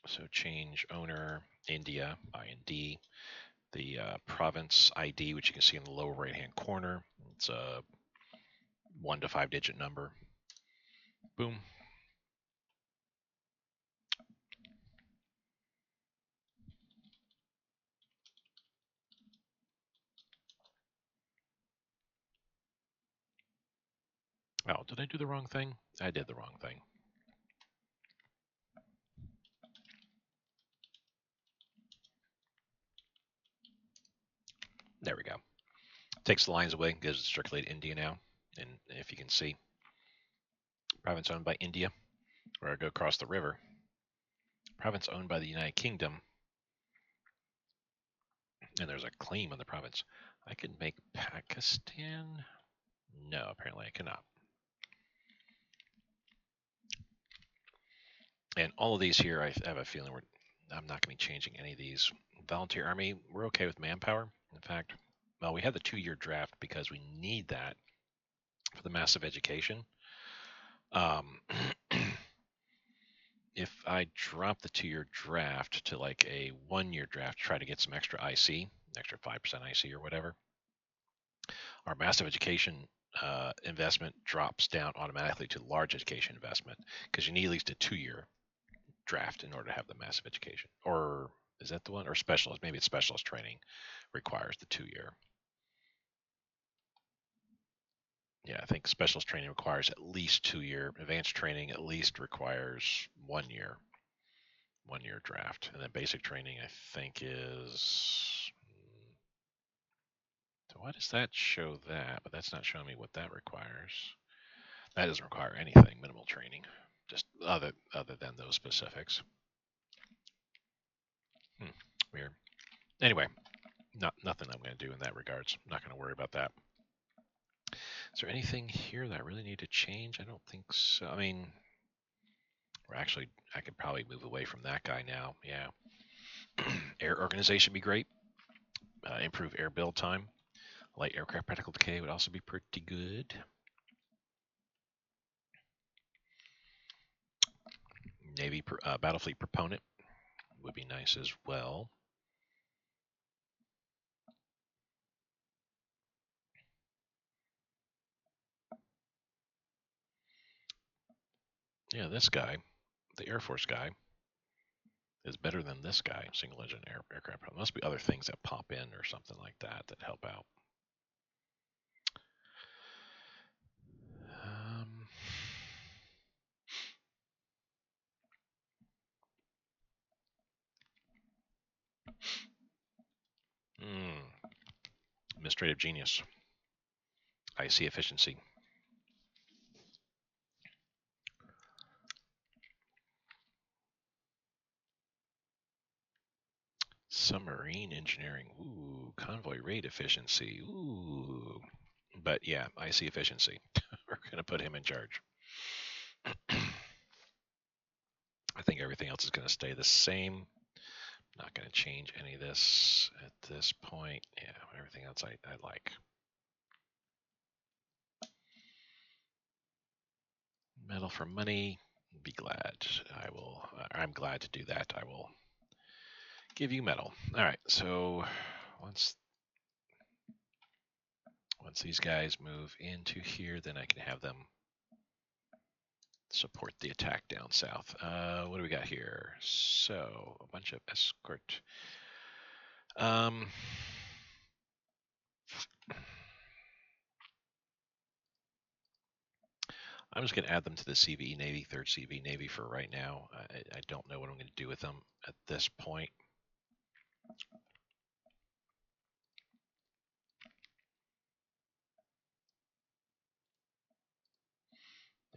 So change owner India IND, the province ID, which you can see in the lower right hand corner. It's a 1 to 5 digit number. Boom. Oh, did I do the wrong thing? I did the wrong thing. There we go. Takes the lines away, gives it strictly to India now. And if you can see, province owned by India, or I go across the river, province owned by the United Kingdom, and there's a claim on the province. I can make Pakistan? No, apparently I cannot. And all of these here, I have a feeling I'm not going to be changing any of these. Volunteer Army, we're okay with manpower. In fact, well, we have the 2-year draft because we need that for the massive education. If I drop the 2-year draft to like a 1-year draft, try to get some extra IC, extra 5% IC or whatever, our massive education investment drops down automatically to large education investment because you need at least a 2-year draft in order to have the massive education. Or is that the one? Or specialist? Maybe it's specialist training requires the 2-year. Yeah, I think specialist training requires at least 2-year. Advanced training at least requires 1 year. 1-year draft. And then basic training, I think, is. So why does that show that? But that's not showing me what that requires. That doesn't require anything, minimal training, just other than those specifics. Weird. Anyway, nothing I'm going to do in that regards. I'm not going to worry about that. Is there anything here that I really need to change? I don't think so. I mean, or actually, I could probably move away from that guy now. Yeah. Air organization would be great. Improve air build time. Light aircraft particle decay would also be pretty good. Navy battlefleet proponent would be nice as well. Yeah, this guy, the Air Force guy, is better than this guy, single engine aircraft. There must be other things that pop in or something like that that help out. Administrative genius. IC efficiency. Submarine engineering. Ooh, convoy rate efficiency. Ooh. But yeah, IC efficiency. We're going to put him in charge. I think everything else is going to stay the same. Not going to change any of this at this point. Yeah, everything else I like. Metal for money. Be glad. I'm glad to do that. I will give you metal. All right. So once these guys move into here, then I can have them support the attack down south. What do we got here? So a bunch of escort. I'm just going to add them to the CVE Navy, 3rd CVE Navy for right now. I don't know what I'm going to do with them at this point.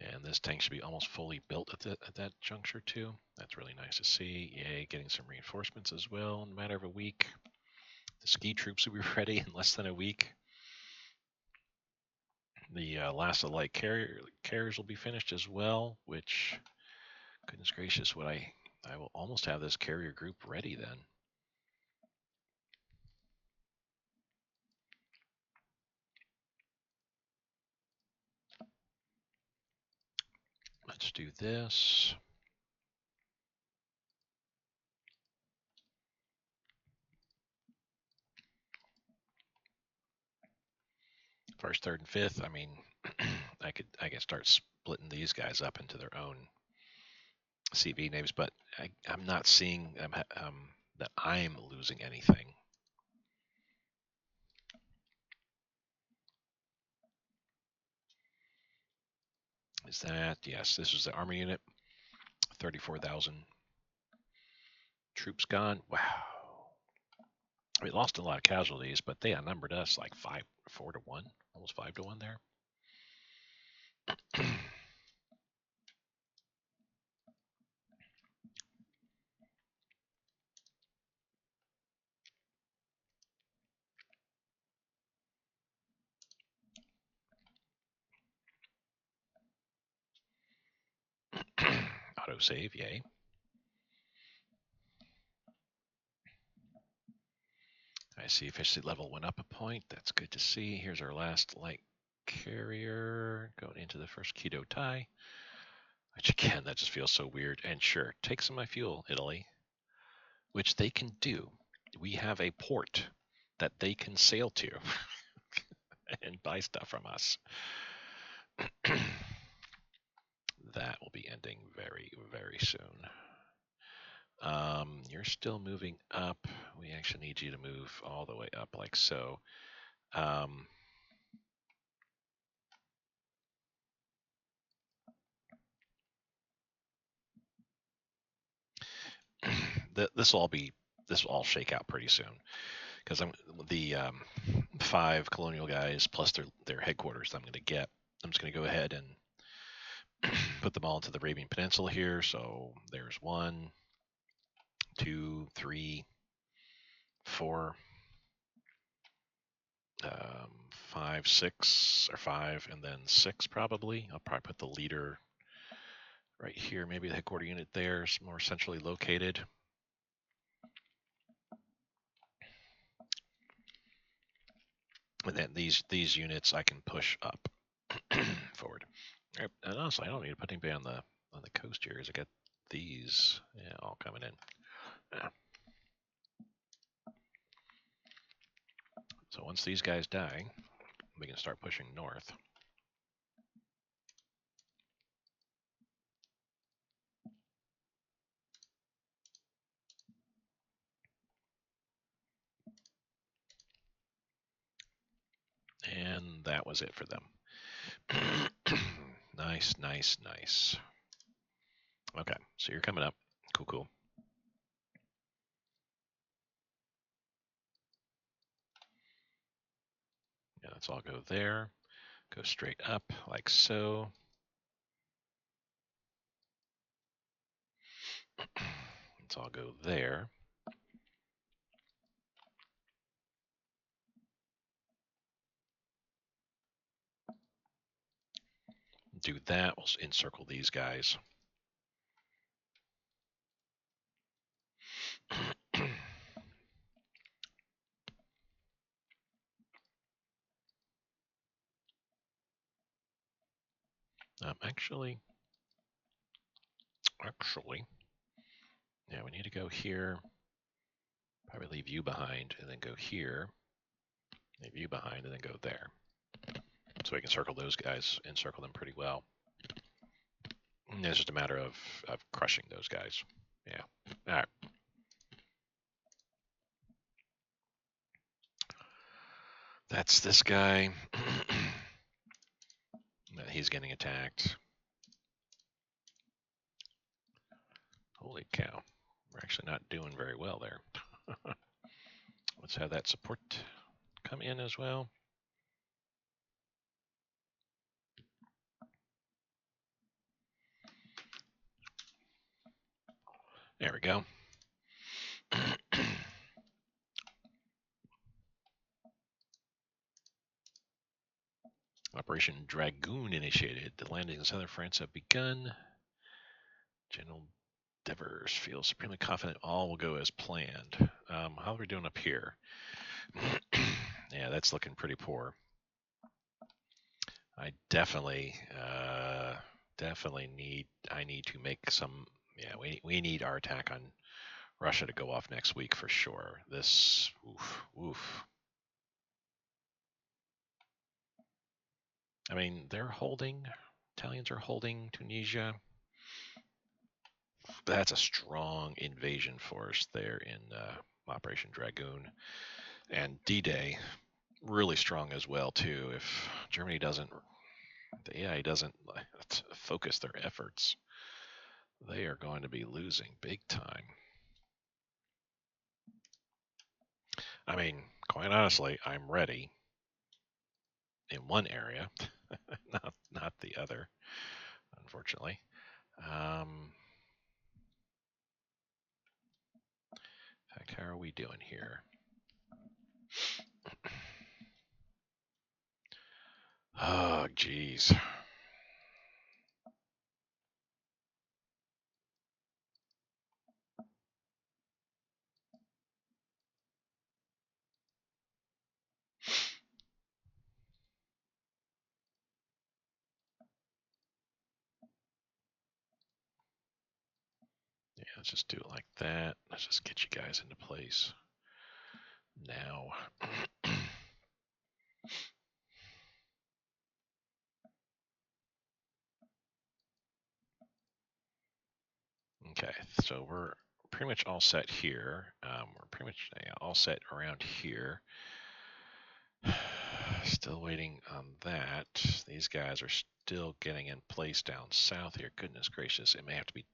And this tank should be almost fully built at that juncture too. That's really nice to see. Yay, getting some reinforcements as well in a matter of a week. The ski troops will be ready in less than a week. The last of the light carriers will be finished as well, which, goodness gracious, I will almost have this carrier group ready then. Let's do this. First, third, and fifth. I mean, I could start splitting these guys up into their own CV names, but I'm not seeing that I'm losing anything. Is that, yes, this is the army unit. 34,000 troops gone. Wow. We lost a lot of casualties, but they outnumbered us like 4 to 1, almost 5 to 1 there. Autosave, yay. I see efficiency level went up a point. That's good to see. Here's our last light carrier going into the first Keto tie. Which again, that just feels so weird. And sure, take some of my fuel, Italy. Which they can do. We have a port that they can sail to and buy stuff from us. That will be ending very, very soon. You're still moving up. We actually need you to move all the way up like so. This will all shake out pretty soon because I'm the 5 colonial guys plus their headquarters I'm just going to go ahead and put them all into the Arabian Peninsula here. So there's 1, 2, 3, 4, 5, 6, or 5, and then 6 probably. I'll probably put the leader right here. Maybe the headquarter unit there is more centrally located. And then these units I can push up forward. And also, I don't need to put anybody on the coast here, because I got these all coming in. Yeah. So once these guys die, we can start pushing north. And that was it for them. Nice, nice, nice. Okay, so you're coming up. Cool, cool. Yeah, let's all go there. Go straight up like so. Let's all go there. Do that. We'll encircle these guys. Actually, yeah, we need to go here. Probably leave you behind and then go here. Leave you behind and then go there. So we can circle those guys, encircle them pretty well. It's just a matter of crushing those guys. Yeah. All right. That's this guy. He's getting attacked. Holy cow. We're actually not doing very well there. Let's have that support come in as well. There we go. Operation Dragoon initiated. The landings in southern France have begun. General Devers feels supremely confident all will go as planned. How are we doing up here? Yeah, that's looking pretty poor. I definitely need to make some. Yeah, we need our attack on Russia to go off next week for sure. This, oof. I mean, they're holding. Italians are holding Tunisia. That's a strong invasion force there in Operation Dragoon, and D-Day really strong as well too. If Germany doesn't, the AI doesn't focus their efforts, they are going to be losing big time. I mean, quite honestly, I'm ready in one area, not the other, unfortunately. In fact, how are we doing here? Oh, geez. Yeah, let's just do it like that. Let's just get you guys into place now. Okay, so we're pretty much all set here. We're pretty much all set around here. Still waiting on that. These guys are still getting in place down south here. Goodness gracious, it may have to be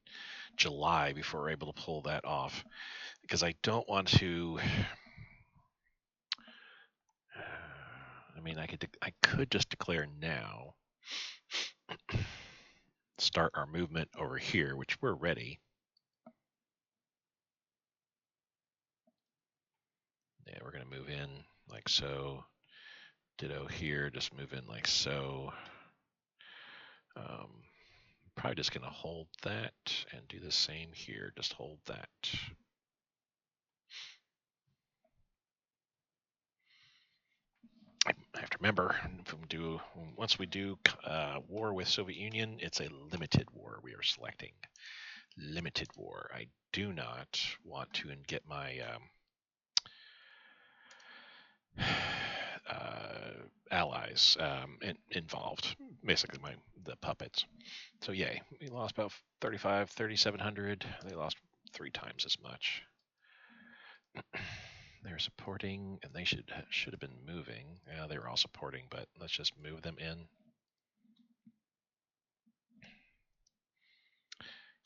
July before we're able to pull that off, because I don't want to. I mean, I could just declare now, start our movement over here, which we're ready. Yeah, we're gonna move in like so. Ditto here, just move in like so. Probably just gonna hold that and do the same here. Just hold that. I have to remember, once we do war with Soviet Union, it's a limited war we are selecting. Limited war. I do not want to get my allies involved, basically the puppets. So yay, we lost about 3,700. They lost 3 times as much. They're supporting, and they should have been moving. Yeah, they were all supporting, but let's just move them in.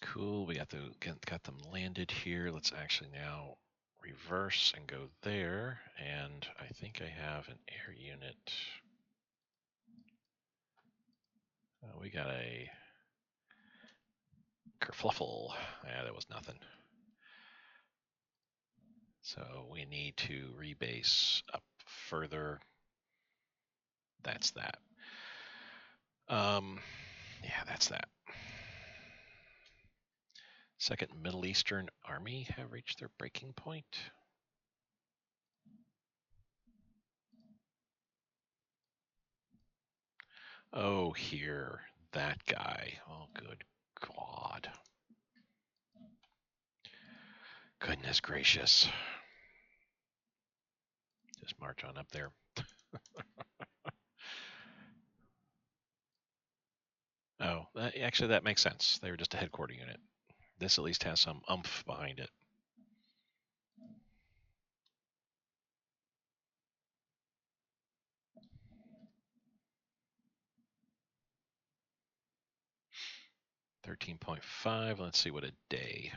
Cool. We got them landed here. Let's actually now reverse and go there. And I think I have an air unit. We got a kerfluffle. Yeah, that was nothing. So we need to rebase up further. That's that. Yeah, that's that. Second Middle Eastern Army have reached their breaking point. Oh, here. That guy. Oh, good God. Goodness gracious. Just march on up there. Oh, Actually, that makes sense. They were just a headquarter unit. This at least has some oomph behind it. $13.5. Let's see what a day.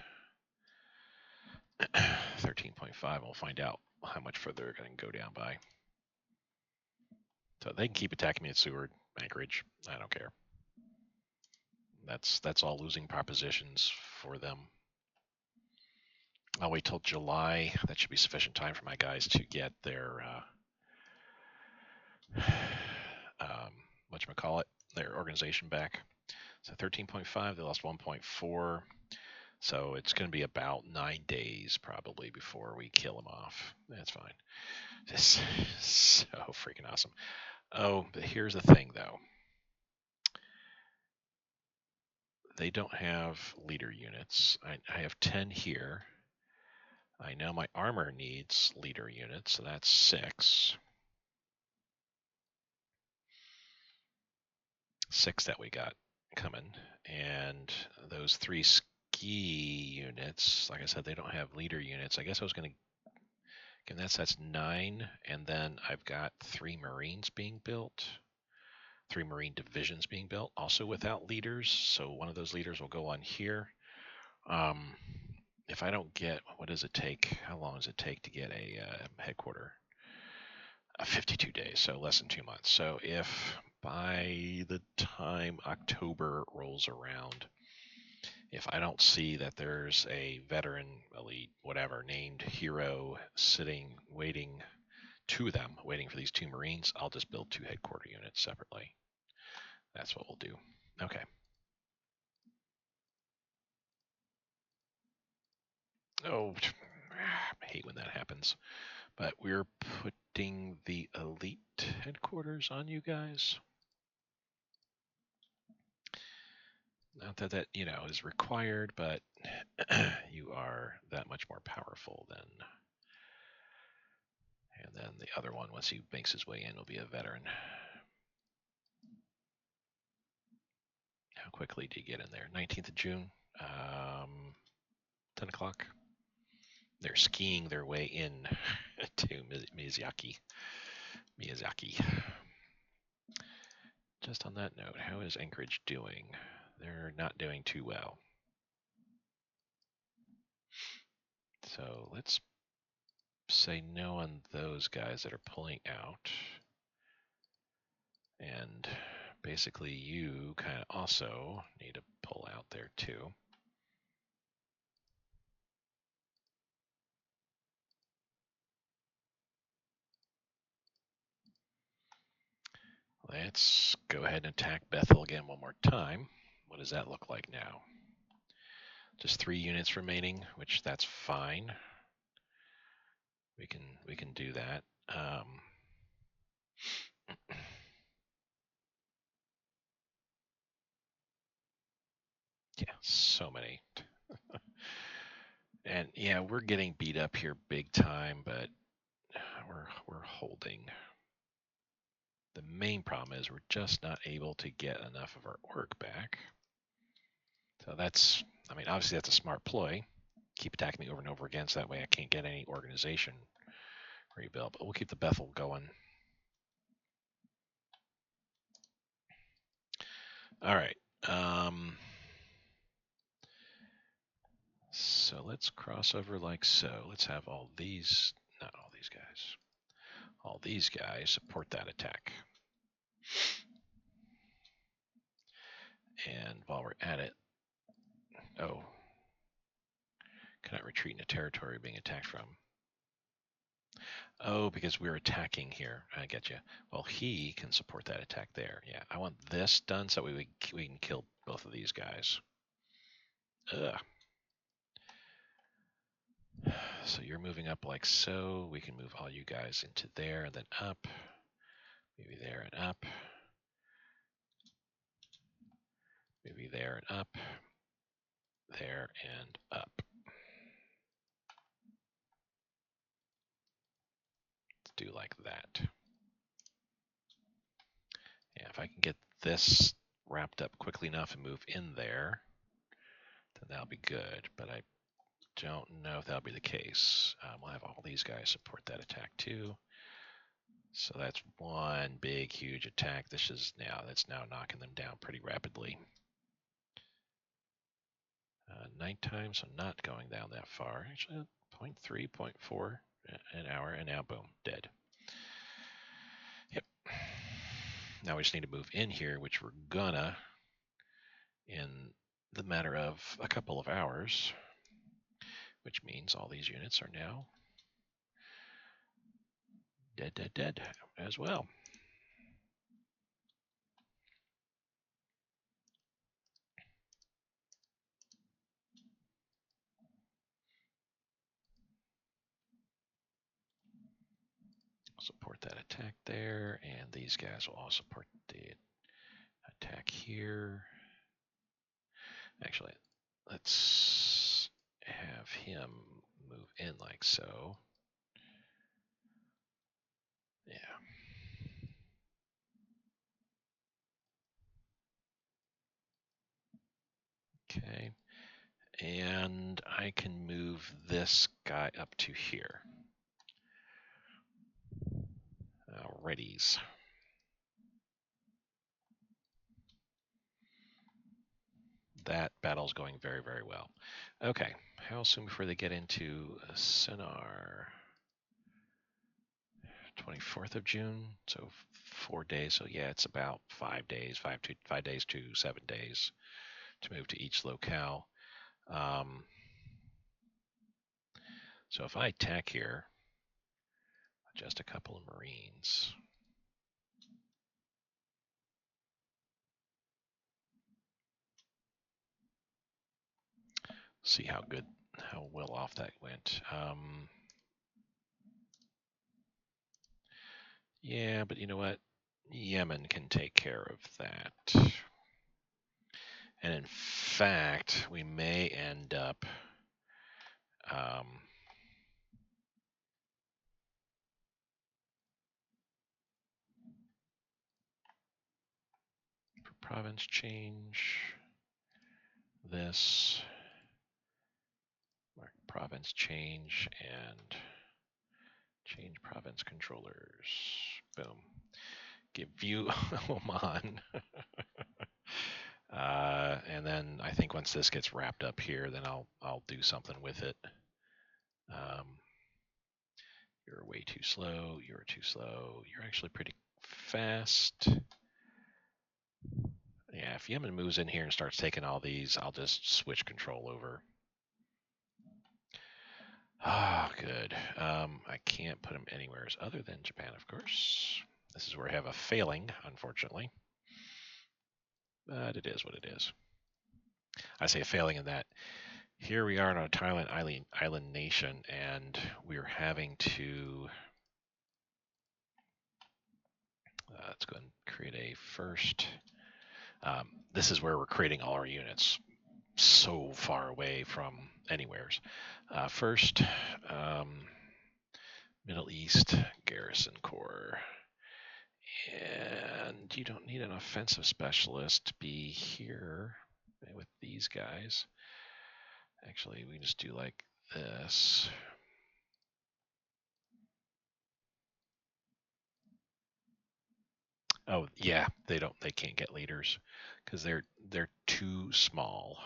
13.5. We'll find out how much further they're going to go down by. So they can keep attacking me at Seward, Anchorage. I don't care. That's all losing propositions for them. I'll wait till July. That should be sufficient time for my guys to get their whatchamacallit, their organization back. So 13.5, they lost 1.4. So it's going to be about 9 days probably before we kill them off. That's fine. This is so freaking awesome. Oh, but here's the thing though. They don't have leader units. I have 10 here. I know my armor needs leader units, so that's 6. 6 that we got coming. And those 3 ski units, like I said, they don't have leader units. I guess I was going to, again, that's 9. And then I've got 3 Marines being built. 3 Marine divisions being built, also without leaders. So one of those leaders will go on here. If I don't get, what does it take? How long does it take to get a headquarter? 52 days, so less than 2 months. So if by the time October rolls around, if I don't see that there's a veteran, elite, whatever, named hero sitting, waiting for these 2 Marines, I'll just build 2 headquarter units separately. That's what we'll do. Okay. Oh, I hate when that happens. But we're putting the elite headquarters on you guys. Not that that, is required, but you are that much more powerful than. And then the other one, once he makes his way in, will be a veteran. How quickly do you get in there? 19th of June, 10 o'clock. They're skiing their way in to Miyazaki. Just on that note, how is Anchorage doing? They're not doing too well. So let's say no on those guys that are pulling out. And basically you kind of also need to pull out there too. Let's go ahead and attack Bethel again one more time. What does that look like now? Just 3 units remaining, which that's fine. We can do that. Yeah, so many. And yeah, we're getting beat up here big time, but we're holding. The main problem is we're just not able to get enough of our orc back. So that's, obviously that's a smart ploy. Keep attacking me over and over again, so that way I can't get any organization rebuilt. But we'll keep the Bethel going. All right. So let's cross over like so. Let's have all these guys support that attack. And while we're at it, cannot retreat into territory being attacked from. Oh, because we're attacking here. I get you. Well, he can support that attack there. Yeah, I want this done so we can kill both of these guys. Ugh. So you're moving up like so. We can move all you guys into there and then up. Maybe there and up. Maybe there and up. There and up. Let's do like that. Yeah, if I can get this wrapped up quickly enough and move in there, then that'll be good. But I don't know if that'll be the case. We'll have all these guys support that attack too. So that's one big, huge attack. That's now knocking them down pretty rapidly. Nighttime, so not going down that far. Actually, 0.3, 0.4 an hour, and now boom, dead. Yep. Now we just need to move in here, which we're gonna in the matter of a couple of hours, which means all these units are now dead as well. Support that attack there, and these guys will all support the attack here. Actually, let's have him move in like so. Yeah. Okay. And I can move this guy up to here. Alrighties. That battle's going very, very well. Okay, how soon before they get into Sinar? 24th of June, so 4 days. So yeah, it's about 5 days, 5 days to 7 days to move to each locale. So if I attack here, just a couple of Marines. See how well off that went. Yeah, but you know what? Yemen can take care of that. And in fact, we may end up for province change, this, mark province change, and change province controllers. Boom. Give view Oman. And then I think once this gets wrapped up here, then I'll do something with it. You're way too slow. You're too slow. You're actually pretty fast. Yeah, if Yemen moves in here and starts taking all these, I'll just switch control over. Ah, good. I can't put them anywhere other than Japan, of course. This is where I have a failing, unfortunately. But it is what it is. I say a failing in that here we are in a Thailand island nation, and we're having to. Let's go ahead and create a first. This is where we're creating all our units so far away from anywheres. First, Middle East Garrison Corps. And you don't need an offensive specialist to be here with these guys. Actually, we can just do like this. Oh yeah, they can't get leaders because they're too small.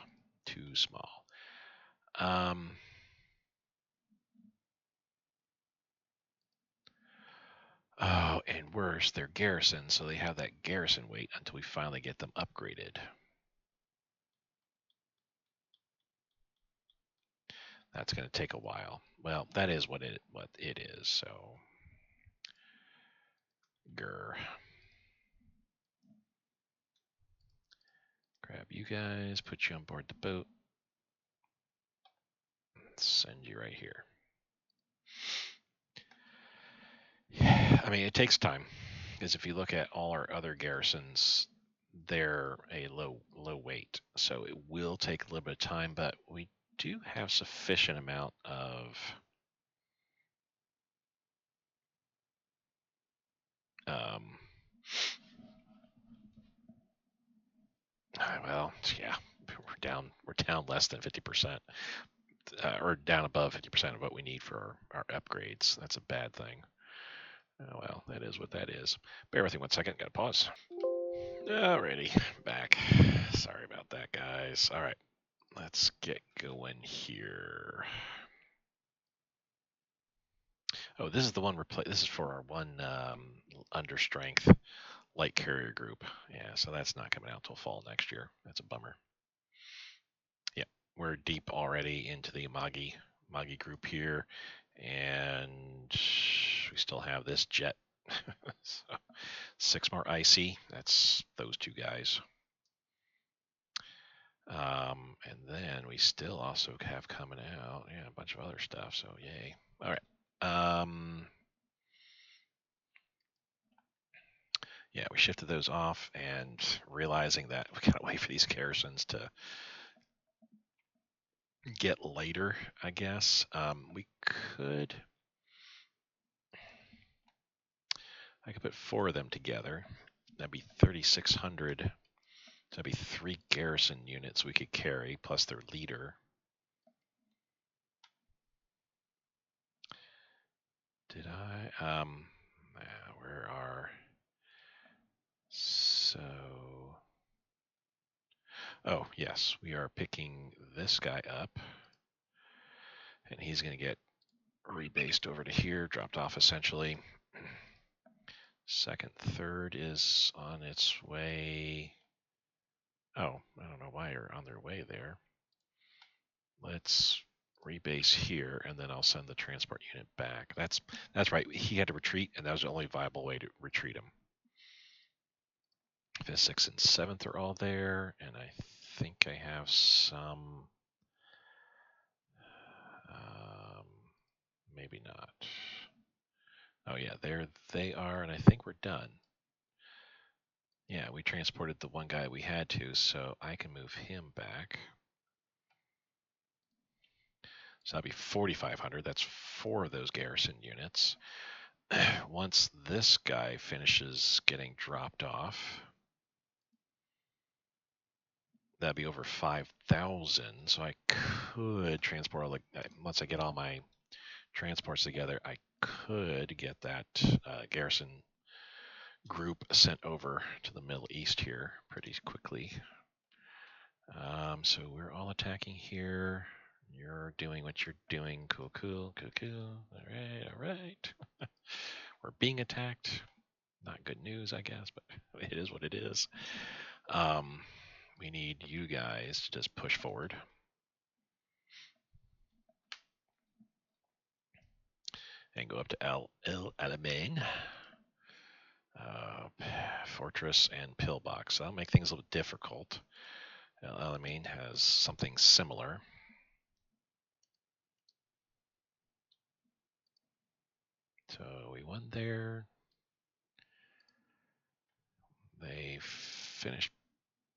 Too small. Oh, and worse, they're garrison, so they have that garrison wait until we finally get them upgraded. That's going to take a while. Well, that is what it is. So, grr. Grab you guys, put you on board the boat, send you right here. I mean, it takes time because if you look at all our other garrisons, they're a low weight, so it will take a little bit of time. But we do have sufficient amount of well, yeah, we're down less than 50%, or down above 50% of what we need for our upgrades. That's a bad thing. Oh well, that is what that is. Bear with me 1 second. Got to pause. Alrighty, back. Sorry about that, guys. All right, let's get going here. Oh, this is the one this is for our one under strength light carrier group. Yeah, so that's not coming out till fall next year. That's a bummer. Yeah, we're deep already into the Magi group here, and we still have this jet. So 6 more IC. That's those 2 guys. And then we still also have coming out, yeah, a bunch of other stuff. So yay! All right. Yeah, we shifted those off and realizing that we gotta wait for these garrisons to get later, I guess. I could put 4 of them together. That'd be 3,600. That'd be 3 garrison units we could carry plus their leader. Did I? Where are? So, oh yes, we are picking this guy up, and he's going to get rebased over to here, dropped off essentially. Second, third is on its way. Oh, I don't know why you're on their way there. Let's rebase here, and then I'll send the transport unit back. That's right. He had to retreat, and that was the only viable way to retreat him. 5th, 6th, and 7th are all there, and I think I have some. Maybe not. Oh yeah, there they are, and I think we're done. Yeah, we transported the one guy we had to, so I can move him back. So that'd be 4,500. That's 4 of those garrison units. Once this guy finishes getting dropped off, that'd be over 5,000. So I could transport, like, once I get all my transports together, I could get that garrison group sent over to the Middle East here pretty quickly. So we're all attacking here. You're doing what you're doing. Cool. All right. We're being attacked. Not good news, I guess, but it is what it is. We need you guys to just push forward. And go up to El Alamein. Fortress and pillbox. That'll make things a little difficult. El Alamein has something similar. So we won there. They finished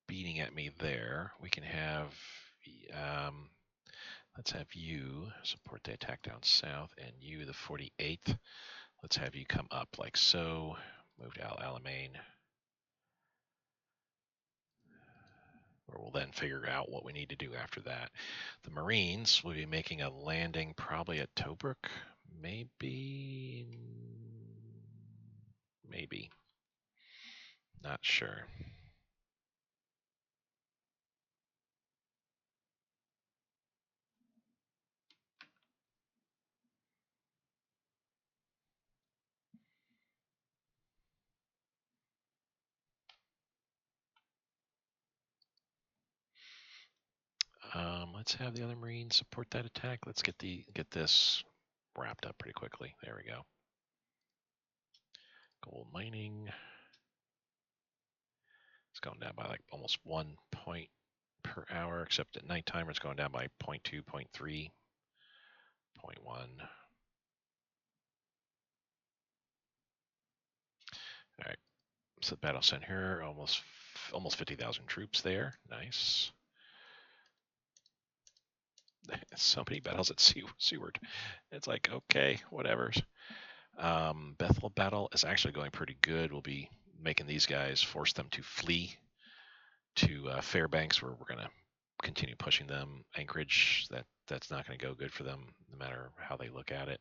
beating at me there. We can have, let's have you support the attack down south, and you, the 48th, let's have you come up like so. Move to Al Alamein, where we'll then figure out what we need to do after that. The Marines will be making a landing probably at Tobruk, maybe, not sure. Let's have the other Marines support that attack. Let's get this wrapped up pretty quickly. There we go. Gold mining. It's going down by like almost 1 point per hour, except at nighttime it's going down by 0.2, 0.3, 0.1. All right. So the battle center here, almost 50,000 troops there. Nice. So many battles at Seward. It's like, okay, whatever. Bethel battle is actually going pretty good. We'll be making these guys force them to flee to Fairbanks, where we're going to continue pushing them. Anchorage, that's not going to go good for them, no matter how they look at it.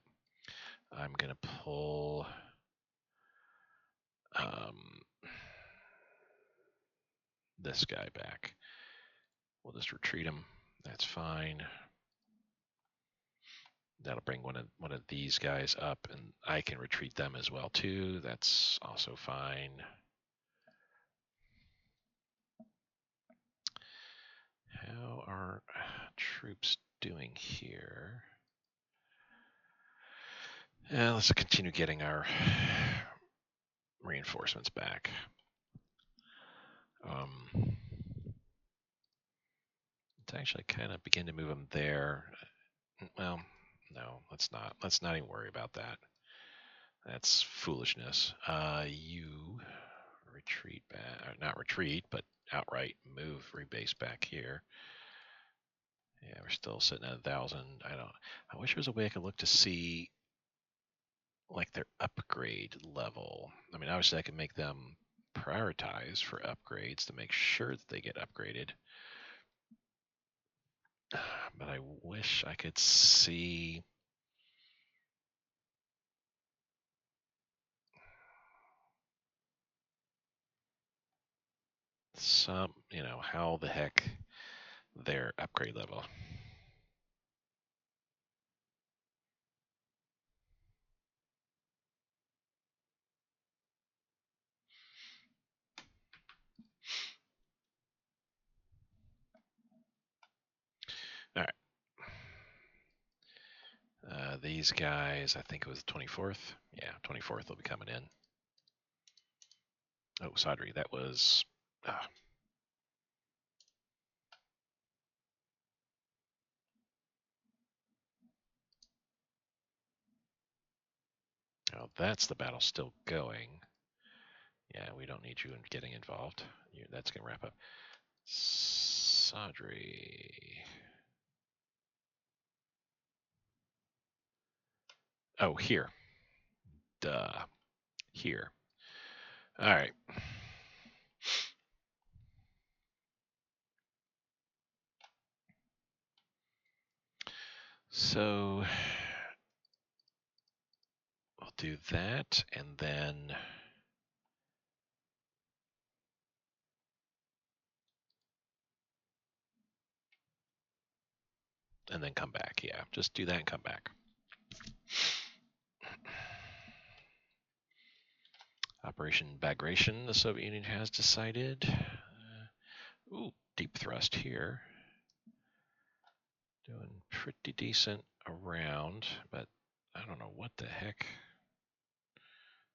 I'm going to pull this guy back. We'll just retreat him. That's fine. That'll bring one of these guys up, and I can retreat them as well too. That's also fine. How are troops doing here? Let's continue getting our reinforcements back. Let's actually kind of begin to move them there. Well, no, let's not. Let's not even worry about that. That's foolishness. You retreat back, not retreat, but outright move, rebase back here. Yeah, we're still sitting at 1,000. I wish there was a way I could look to see like their upgrade level. I mean, obviously I can make them prioritize for upgrades to make sure that they get upgraded. But I wish I could see some, how the heck their upgrade level. All right. These guys, I think it was the 24th. Yeah, 24th will be coming in. Oh, Sadri, that was... Oh, that's the battle still going. Yeah, we don't need you in getting involved. That's going to wrap up. Sadri. Oh, here. Duh. Here. All right. So we'll do that, and then come back. Yeah, just do that and come back. Operation Bagration, the Soviet Union has decided. Ooh, deep thrust here. Doing pretty decent around, but I don't know what the heck.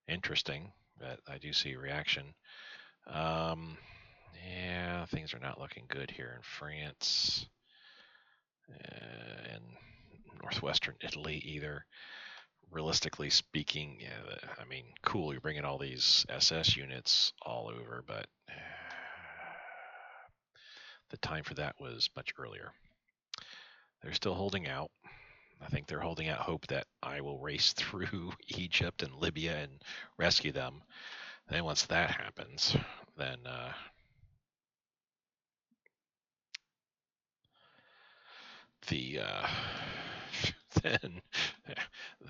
Interesting, but I do see a reaction. Yeah, things are not looking good here in France and northwestern Italy either. Realistically speaking, yeah, I mean, cool, you're bringing all these SS units all over, but the time for that was much earlier. They're still holding out. I think they're holding out hope that I will race through Egypt and Libya and rescue them. Then once that happens, then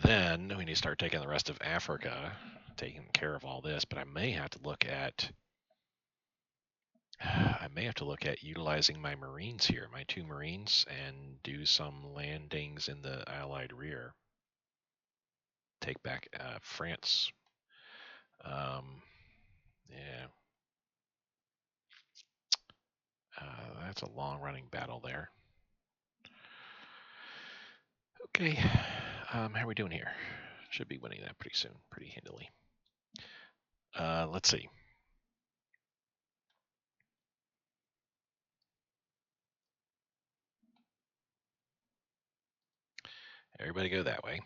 then we need to start taking the rest of Africa, taking care of all this. But I may have to look at utilizing my Marines here, my 2 Marines, and do some landings in the Allied rear. Take back France. Yeah. That's a long-running battle there. Okay. How are we doing here? Should be winning that pretty soon, pretty handily. Let's see. Everybody go that way.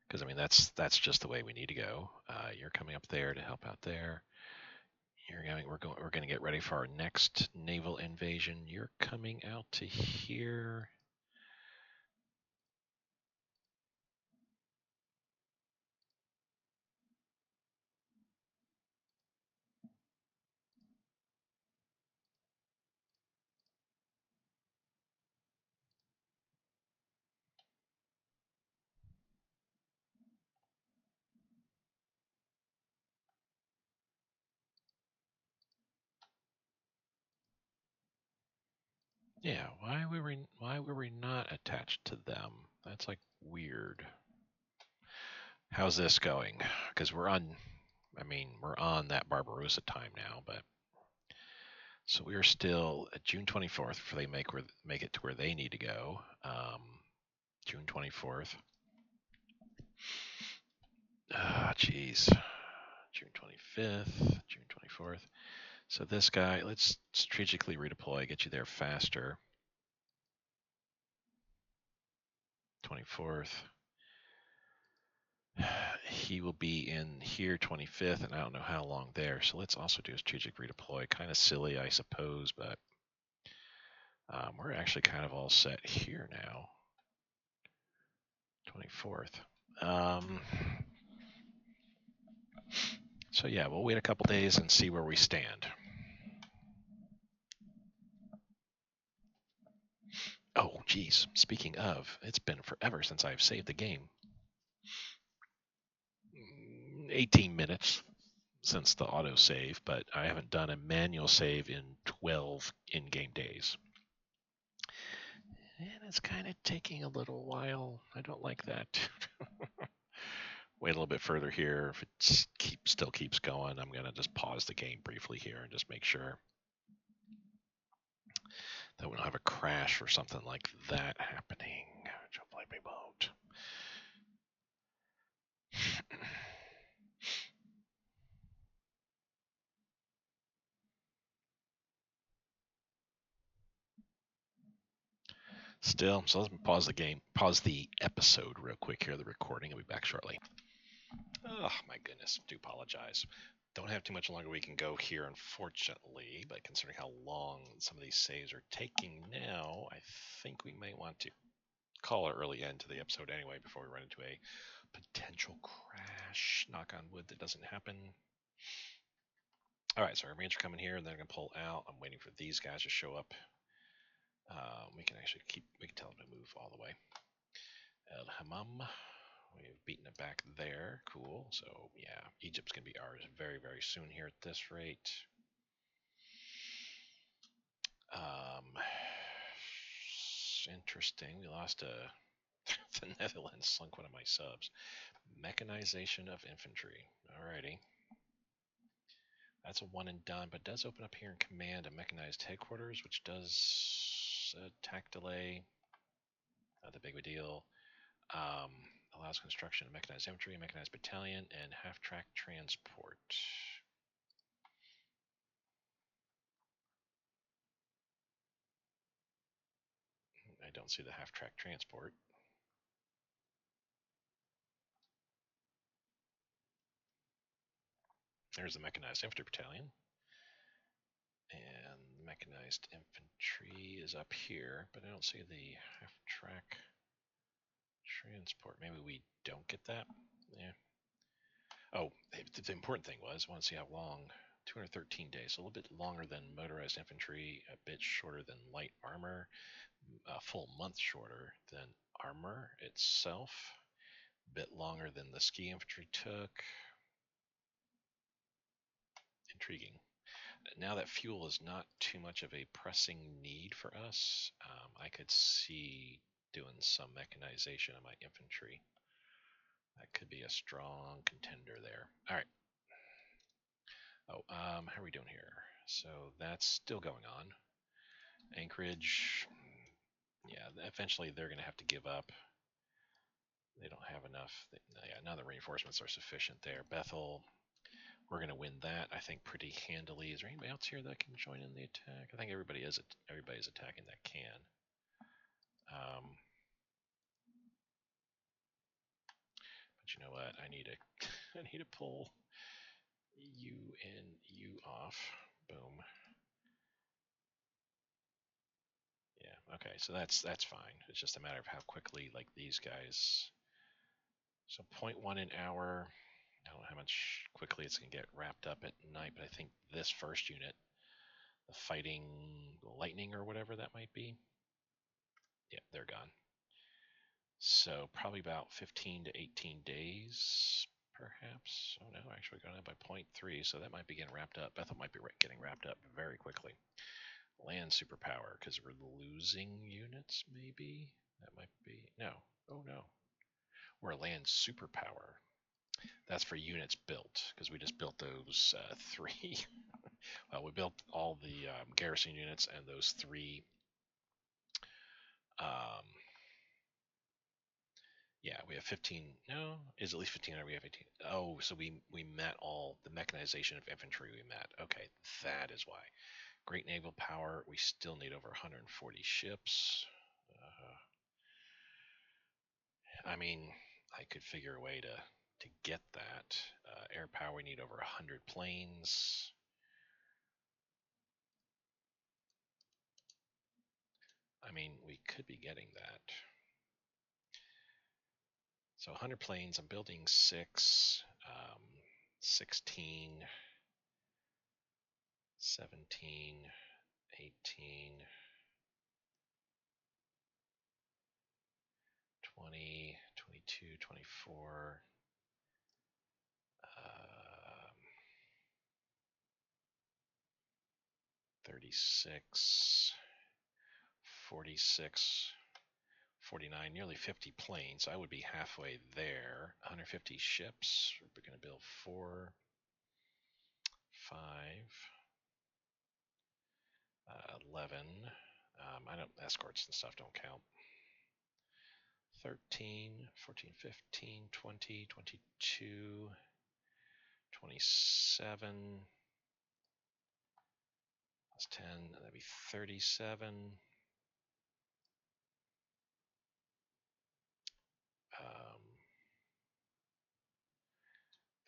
Because I mean that's just the way we need to go. You're coming up there to help out there. We're going to get ready for our next naval invasion. You're coming out to here. Yeah, why were we not attached to them? That's like weird. How's this going? Because we're on, I mean, we're on that Barbarossa time now, but so we are still at June 24th before they make it to where they need to go. June 24th. Ah, jeez. June 25th, June 24th. So this guy, let's strategically redeploy, get you there faster. 24th. He will be in here 25th, and I don't know how long there. So let's also do a strategic redeploy. Kind of silly, I suppose, but we're actually kind of all set here now. 24th. So yeah, we'll wait a couple days and see where we stand. Oh, geez. Speaking of, it's been forever since I've saved the game. 18 minutes since the autosave, but I haven't done a manual save in 12 in-game days. And it's kind of taking a little while. I don't like that. Wait a little bit further here. If it still keeps going, I'm going to just pause the game briefly here and just make sure that we don't have a crash or something like that happening. Which hopefully we won't. Still, so let's pause the episode real quick here, the recording. I'll be back shortly. Oh, my goodness. Do apologize. Don't have too much longer we can go here, unfortunately, but considering how long some of these saves are taking now, I think we might want to call an early end to the episode anyway before we run into a potential crash. Knock on wood that doesn't happen. All right, so our Marines are coming here, and they're going to pull out. I'm waiting for these guys to show up. We can tell them to move all the way. El Hammam. We've beaten it back there. Cool. So, yeah, Egypt's going to be ours very, very soon here at this rate. Interesting. We lost the Netherlands sunk one of my subs. Mechanization of infantry. Alrighty. That's a one and done, but does open up here in command a mechanized headquarters, which does attack delay. Not that big of a deal. Allows construction of mechanized infantry, mechanized battalion, and half-track transport. I don't see the half-track transport. There's the mechanized infantry battalion. And mechanized infantry is up here, but I don't see the half-track transport. Maybe we don't get that? Yeah. Oh, the important thing was, I want to see how long. 213 days, so a little bit longer than motorized infantry, a bit shorter than light armor, a full month shorter than armor itself, a bit longer than the ski infantry took. Intriguing. Now that fuel is not too much of a pressing need for us, I could see doing some mechanization of my infantry. That could be a strong contender there. All right. Oh, how are we doing here? So that's still going on. Anchorage, yeah, eventually they're going to have to give up. They don't have enough. Yeah, none of the reinforcements are sufficient there. Bethel, we're going to win that, I think, pretty handily. Is there anybody else here that can join in the attack? I think everybody's attacking that can. But you know what? I need to pull you in, you off. Boom. Yeah. Okay. So that's fine. It's just a matter of how quickly like these guys. So 0.1 an hour. I don't know how much quickly it's going to get wrapped up at night, but I think this first unit, the fighting lightning or whatever that might be, yeah, they're gone. So probably about 15 to 18 days, perhaps. Oh no, actually going up by 0.3, so that might be getting wrapped up. Bethel might be getting wrapped up very quickly. Land superpower, because we're losing units, maybe? That might be. No. Oh, no. We're a land superpower. That's for units built, because we just built those 3. Well, we built all the garrison units and those 3. Um, yeah, we have 15. No, is at least 15, or we have 18. Oh, so we met all the mechanization of infantry. We met. Okay, that is why. Great naval power. We still need over 140 ships. I mean, I could figure a way to get that. Air power. We need over 100 planes. I mean, we could be getting that. So 100 planes. I'm building 6. 16. 17. 18. 20, 22, 24, 36, 46, 49, nearly 50 planes. I would be halfway there. 150 ships. We're going to build 4, 5, 11. I don't, escorts and stuff don't count. 13, 14, 15, 20, 22, 27, plus 10, that'd be 37.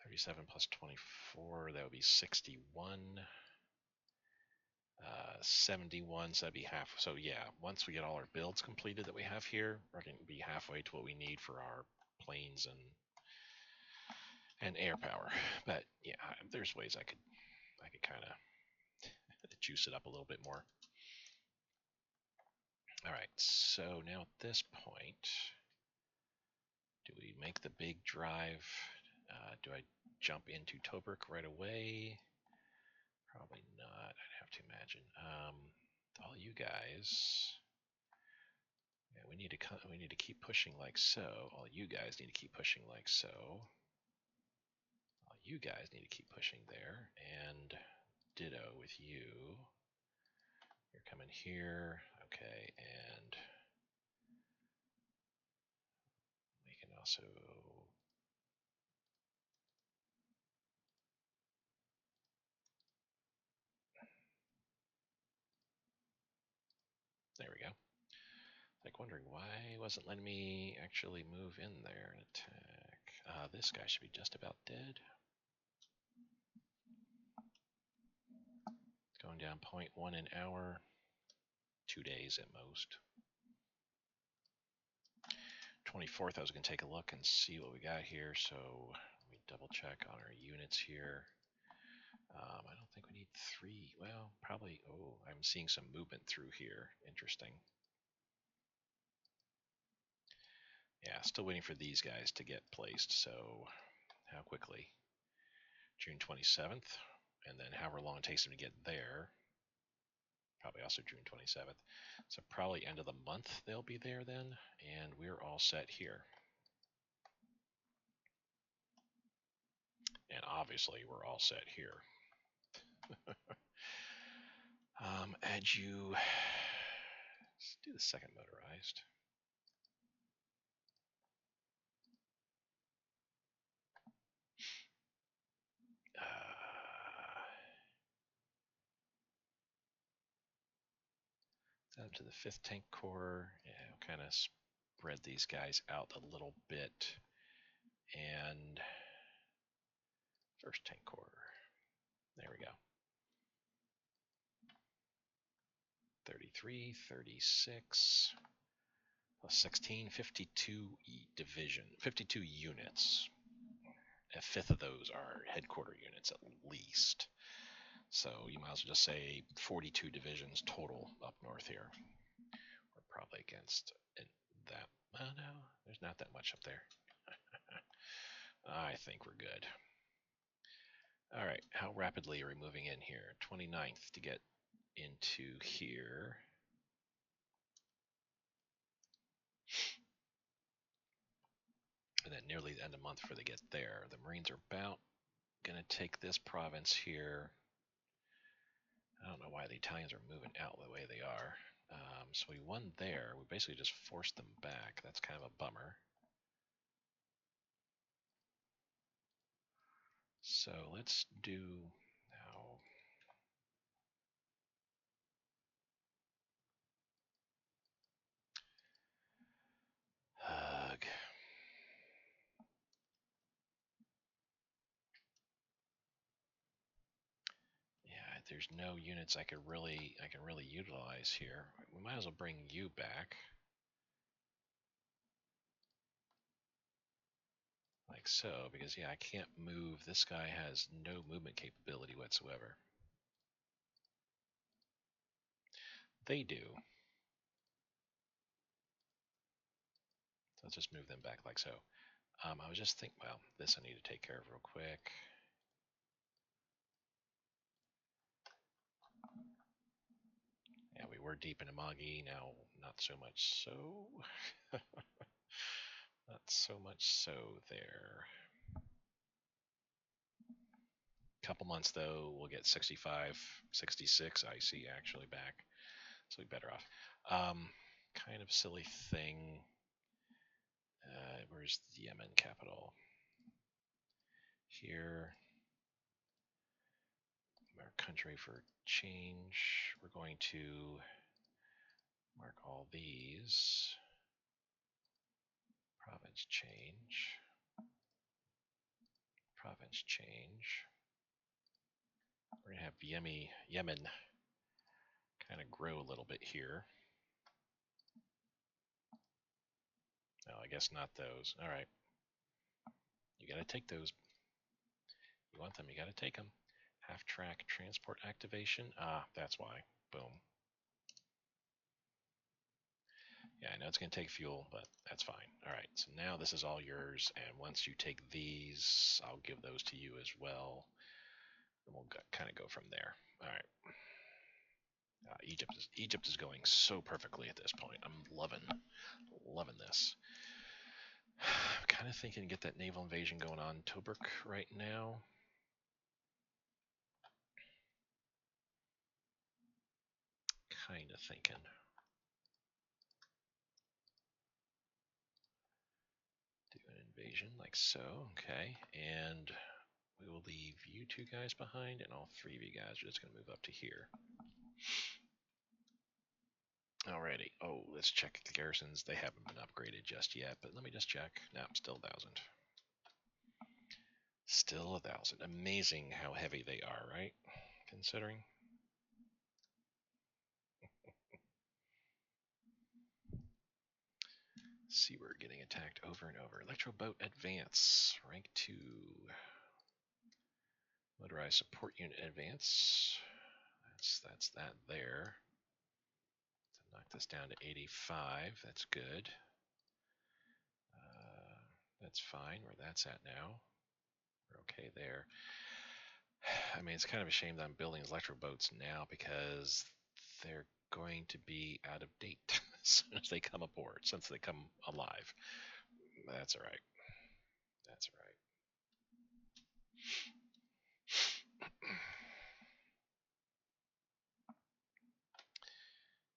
37 plus 24, that would be 61. 71, so that'd be half. So yeah, once we get all our builds completed that we have here, we're going to be halfway to what we need for our planes and air power. But yeah, there's ways I could kind of juice it up a little bit more. All right, so now at this point, do we make the big drive? Do I jump into Tobruk right away? Probably not. I'd have to imagine. All you guys, yeah, we need to keep pushing like so. All you guys need to keep pushing like so. All you guys need to keep pushing there, and ditto with you. You're coming here, okay, and we can also. There we go. Like wondering why it wasn't letting me actually move in there and attack. This guy should be just about dead. Going down 0.1 an hour. 2 days at most. 24th, I was going to take a look and see what we got here. So let me double check on our units here. I don't think we need 3. Well, probably. Oh, I'm seeing some movement through here. Interesting. Yeah, still waiting for these guys to get placed. So how quickly? June 27th. And then however long it takes them to get there. Probably also June 27th. So probably end of the month they'll be there then. And we're all set here. And obviously we're all set here. Add you. Let's do the second motorized. Up to the 5th Tank Corps. Yeah, we'll kind of spread these guys out a little bit. And 1st Tank Corps. There we go. 33, 36, plus 16, 52 division, 52 units. A 5th of those are headquarter units at least. So you might as well just say 42 divisions total up north here. We're probably against that. Oh no, there's not that much up there. I think we're good. All right, how rapidly are we moving in here? 29th to get into here. And then nearly the end of the month before they get there. The Marines are about going to take this province here. I don't know why the Italians are moving out the way they are. So we won there. We basically just forced them back. That's kind of a bummer. So let's do now. Hug. Yeah, there's no units I can really utilize here. We might as well bring you back. Like so, because yeah, I can't move. This guy has no movement capability whatsoever. They do. So let's just move them back like so. I was just thinking, well, this I need to take care of real quick. Yeah, we were deep into Magi, now not so much so. Not so much so there. Couple months though, we'll get 65, 66 IC actually back. So we're better off. Kind of silly thing. Where's the Yemen capital? Here. Our country for change. We're going to mark all these. Province change. Province change. We're going to have Yemen kind of grow a little bit here. No, I guess not those. All right. You got to take those. You want them, you got to take them. Half track transport activation. Ah, that's why. Boom. Yeah, I know it's going to take fuel, but that's fine. All right, so now this is all yours, and once you take these, I'll give those to you as well. And we'll kind of go from there. All right. Egypt is going so perfectly at this point. I'm loving this. I'm kind of thinking get that naval invasion going on Tobruk right now. Kind of thinking. Do an invasion like so. Okay, and we will leave you two guys behind, and all three of you guys are just going to move up to here. Alrighty. Oh, let's check the garrisons. They haven't been upgraded just yet, but let me just check. No, still 1,000. Still 1,000. Amazing how heavy they are, right? Considering. See, we're getting attacked over and over. Electroboat advance. Rank 2. Motorized support unit advance. That's that there. To knock this down to 85. That's good. That's fine where that's at now. We're okay there. I mean, it's kind of a shame that I'm building electroboats now because they're going to be out of date as soon as they come aboard, since they come alive. That's all right. That's all right.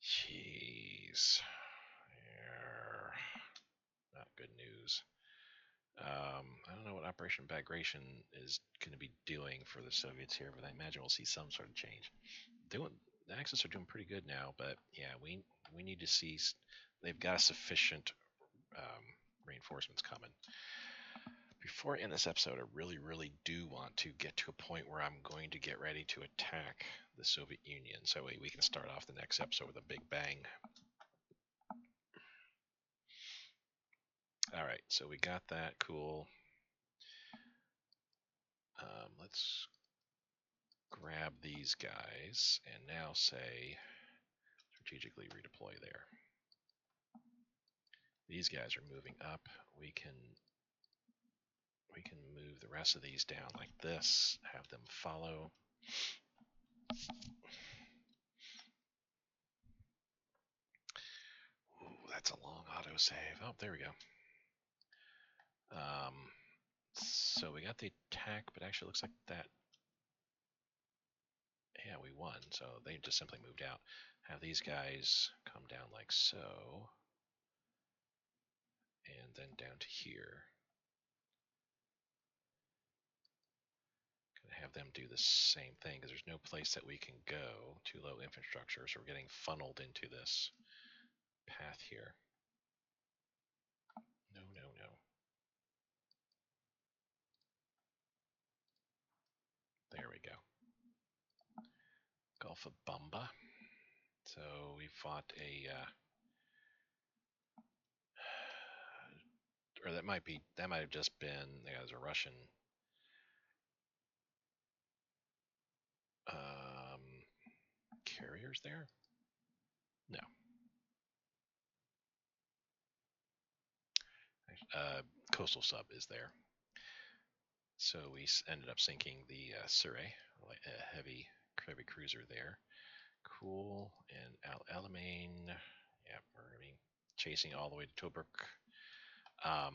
Jeez. Not good news. I don't know what Operation Bagration is going to be doing for the Soviets here, but I imagine we'll see some sort of change. The Axis are doing pretty good now, but yeah, we need to see they've got sufficient reinforcements coming. Before I end this episode, I really do want to get to a point where I'm going to get ready to attack the Soviet Union, so we can start off the next episode with a big bang. All right, so we got that. Cool. Let's grab these guys and now say strategically redeploy there. These guys are moving up. We can move the rest of these down like this, have them follow. that's a long autosave. Oh, there we go. So we got the attack, but actually looks like that. Yeah, we won. So they just simply moved out. Have these guys come down like so. And then down to here. Gonna have them do the same thing because there's no place that we can go. Too low infrastructure, so we're getting funneled into this path here. No, no, no. There we go. Gulf of Bumba. So we fought a, or that might have just been, yeah, there's a Russian carriers there. No. Coastal sub is there. So we ended up sinking the Surrey, a heavy cruiser there. Cool. And Al Alamein, yeah, we're gonna be chasing all the way to Tobruk. I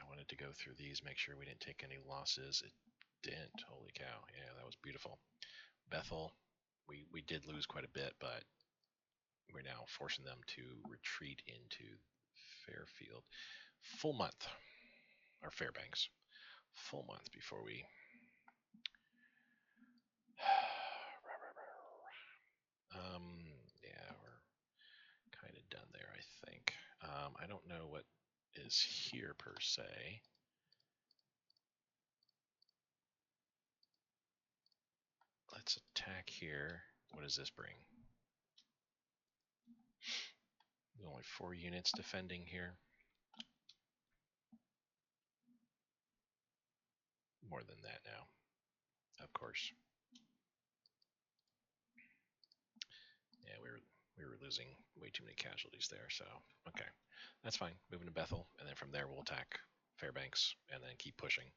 wanted to go through these, make sure we didn't take any losses. It didn't. Holy cow! Yeah, that was beautiful. Bethel, we did lose quite a bit, but we're now forcing them to retreat into Fairfield. Full month, or Fairbanks. Full month before we. Yeah, we're kind of done there, I think. I don't know what is here per se. Let's attack here. What does this bring? Only 4 units defending here. More than that now, of course. Yeah, we were losing way too many casualties there, so okay. That's fine. Moving to Bethel, and then from there we'll attack Fairbanks and then keep pushing.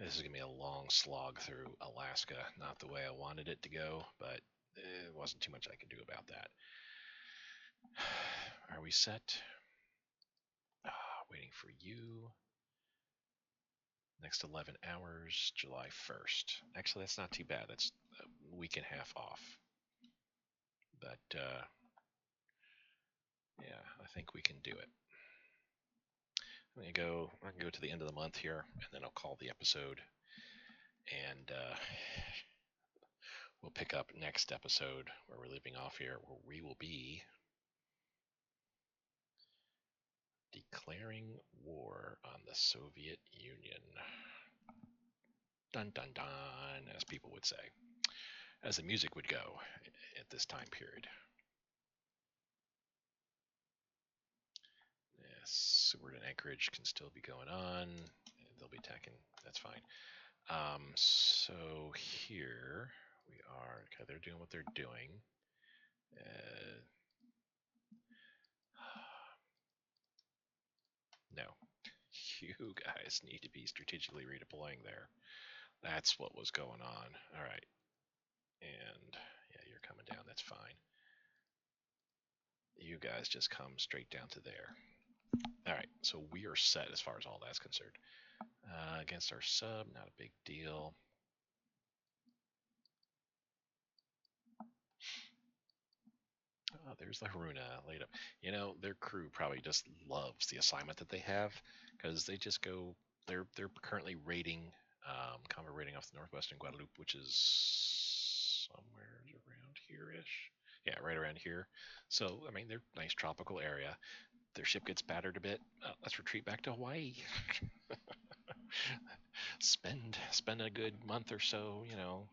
This is going to be a long slog through Alaska. Not the way I wanted it to go, but it wasn't too much I could do about that. Are we set? Waiting for you. Next 11 hours, July 1st. Actually, that's not too bad. That's a week and a half off. But, yeah, I think we can do it. I can go to the end of the month here, and then I'll call the episode. And we'll pick up next episode where we're leaving off here, where we will be declaring war on the Soviet Union. Dun dun dun, as people would say, as the music would go at this time period. Yes, Seward and Anchorage can still be going on. They'll be attacking. That's fine. So here we are. Okay, they're doing what they're doing. No, you guys need to be strategically redeploying there. That's what was going on. All right. And yeah, you're coming down. That's fine. You guys just come straight down to there. All right. So we are set as far as all that's concerned. Against our sub, not a big deal. Oh, there's the Haruna laid up. You know, their crew probably just loves the assignment that they have because they just go. They're currently raiding, combat raiding off the northwestern Guadeloupe, which is somewhere around here-ish. Yeah, right around here. So I mean, they're nice tropical area. Their ship gets battered a bit. Let's retreat back to Hawaii. spend a good month or so, you know,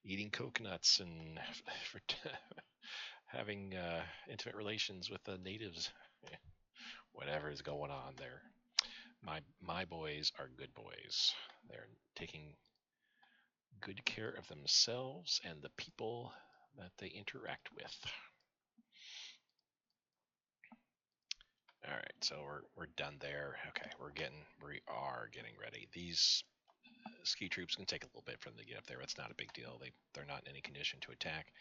eating coconuts and having intimate relations with the natives. Whatever is going on there. My boys are good boys. They're taking good care of themselves and the people that they interact with. All right, so we're done there. Okay, we are getting ready. These ski troops can take a little bit for them to get up there. It's not a big deal. They're not in any condition to attack.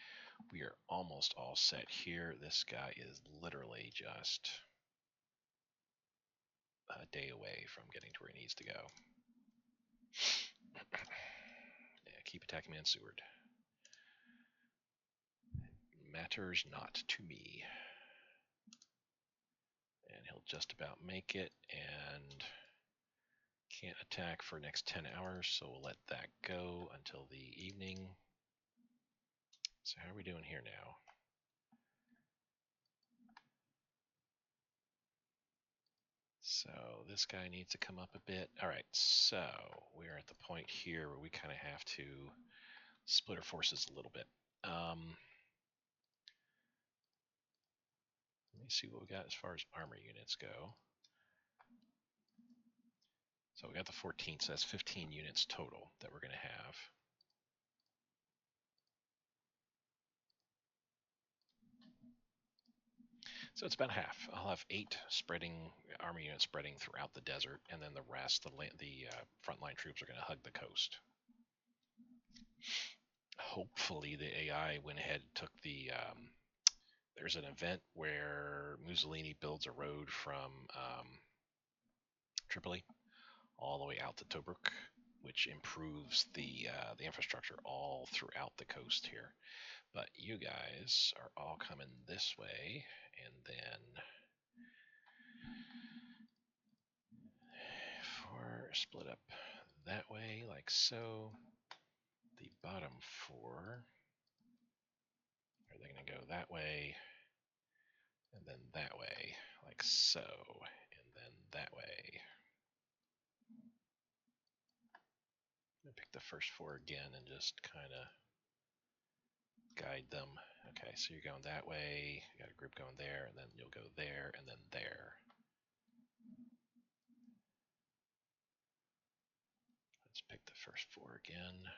We are almost all set here. This guy is literally just a day away from getting to where he needs to go. Yeah, keep attacking me on Seward. Matters not to me. And he'll just about make it, and can't attack for next 10 hours, so we'll let that go until the evening. So how are we doing here now? So this guy needs to come up a bit. All right, so we're at the point here where we kind of have to split our forces a little bit. Let me see what we got as far as armor units go. So we got the 14th, so that's 15 units total that we're going to have. So it's about half. I'll have 8 army units spreading throughout the desert, and then the rest, the frontline troops, are going to hug the coast. Hopefully the AI went ahead and took the... there's an event where Mussolini builds a road from Tripoli all the way out to Tobruk, which improves the infrastructure all throughout the coast here. But you guys are all coming this way, and then split up that way, like so. The bottom 4 are they going to go that way, and then that way, like so, and then that way. I'm going to pick the first 4 again and just kind of guide them. Okay, so you're going that way, you got a group going there, and then you'll go there, and then there. Let's pick the first 4 again,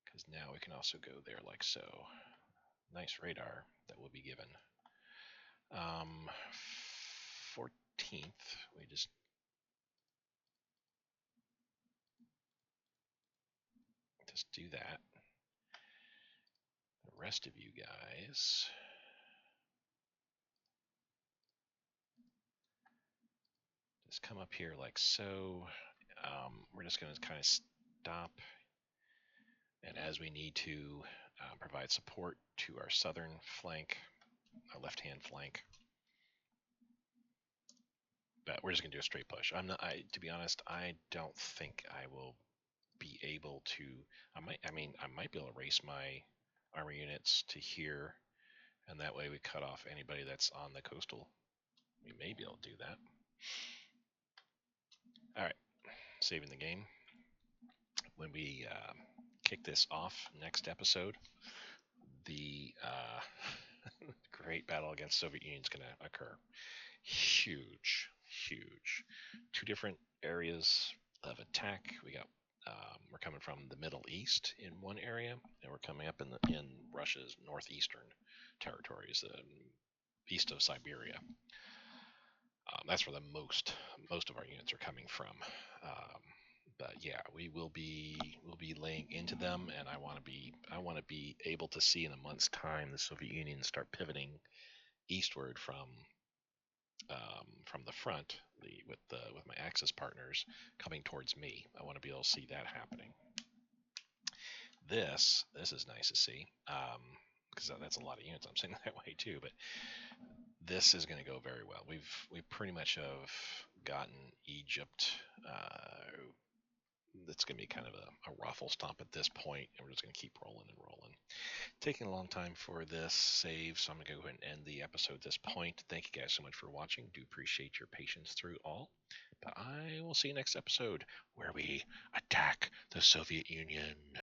because now we can also go there like so. Nice radar that will be given. 14th, we just do that. The rest of you guys just come up here like so. We're just going to kind of stop, and as we need to provide support to our southern flank, our left-hand flank, but we're just going to do a straight push. To be honest, I don't think I will be able to. I might be able to race my armor units to here, and that way we cut off anybody that's on the coastal. We may be able to do that. All right, saving the game. When we kick this off next episode, the Great Battle against Soviet Union is going to occur. Huge, huge. 2 different areas of attack. We're coming from the Middle East in one area, and we're coming up in Russia's northeastern territories, east of Siberia. That's where the most of our units are coming from. But yeah, we'll be laying into them, and I want to be able to see in a month's time the Soviet Union start pivoting eastward from the front, with my Axis partners coming towards me. I want to be able to see that happening. This is nice to see, because that's a lot of units. I'm saying that way too, but this is going to go very well. We pretty much have gotten Egypt. It's going to be kind of a raffle stomp at this point, and we're just going to keep rolling and rolling. Taking a long time for this save, so I'm going to go ahead and end the episode at this point. Thank you guys so much for watching. Do appreciate your patience through all. But I will see you next episode, where we attack the Soviet Union.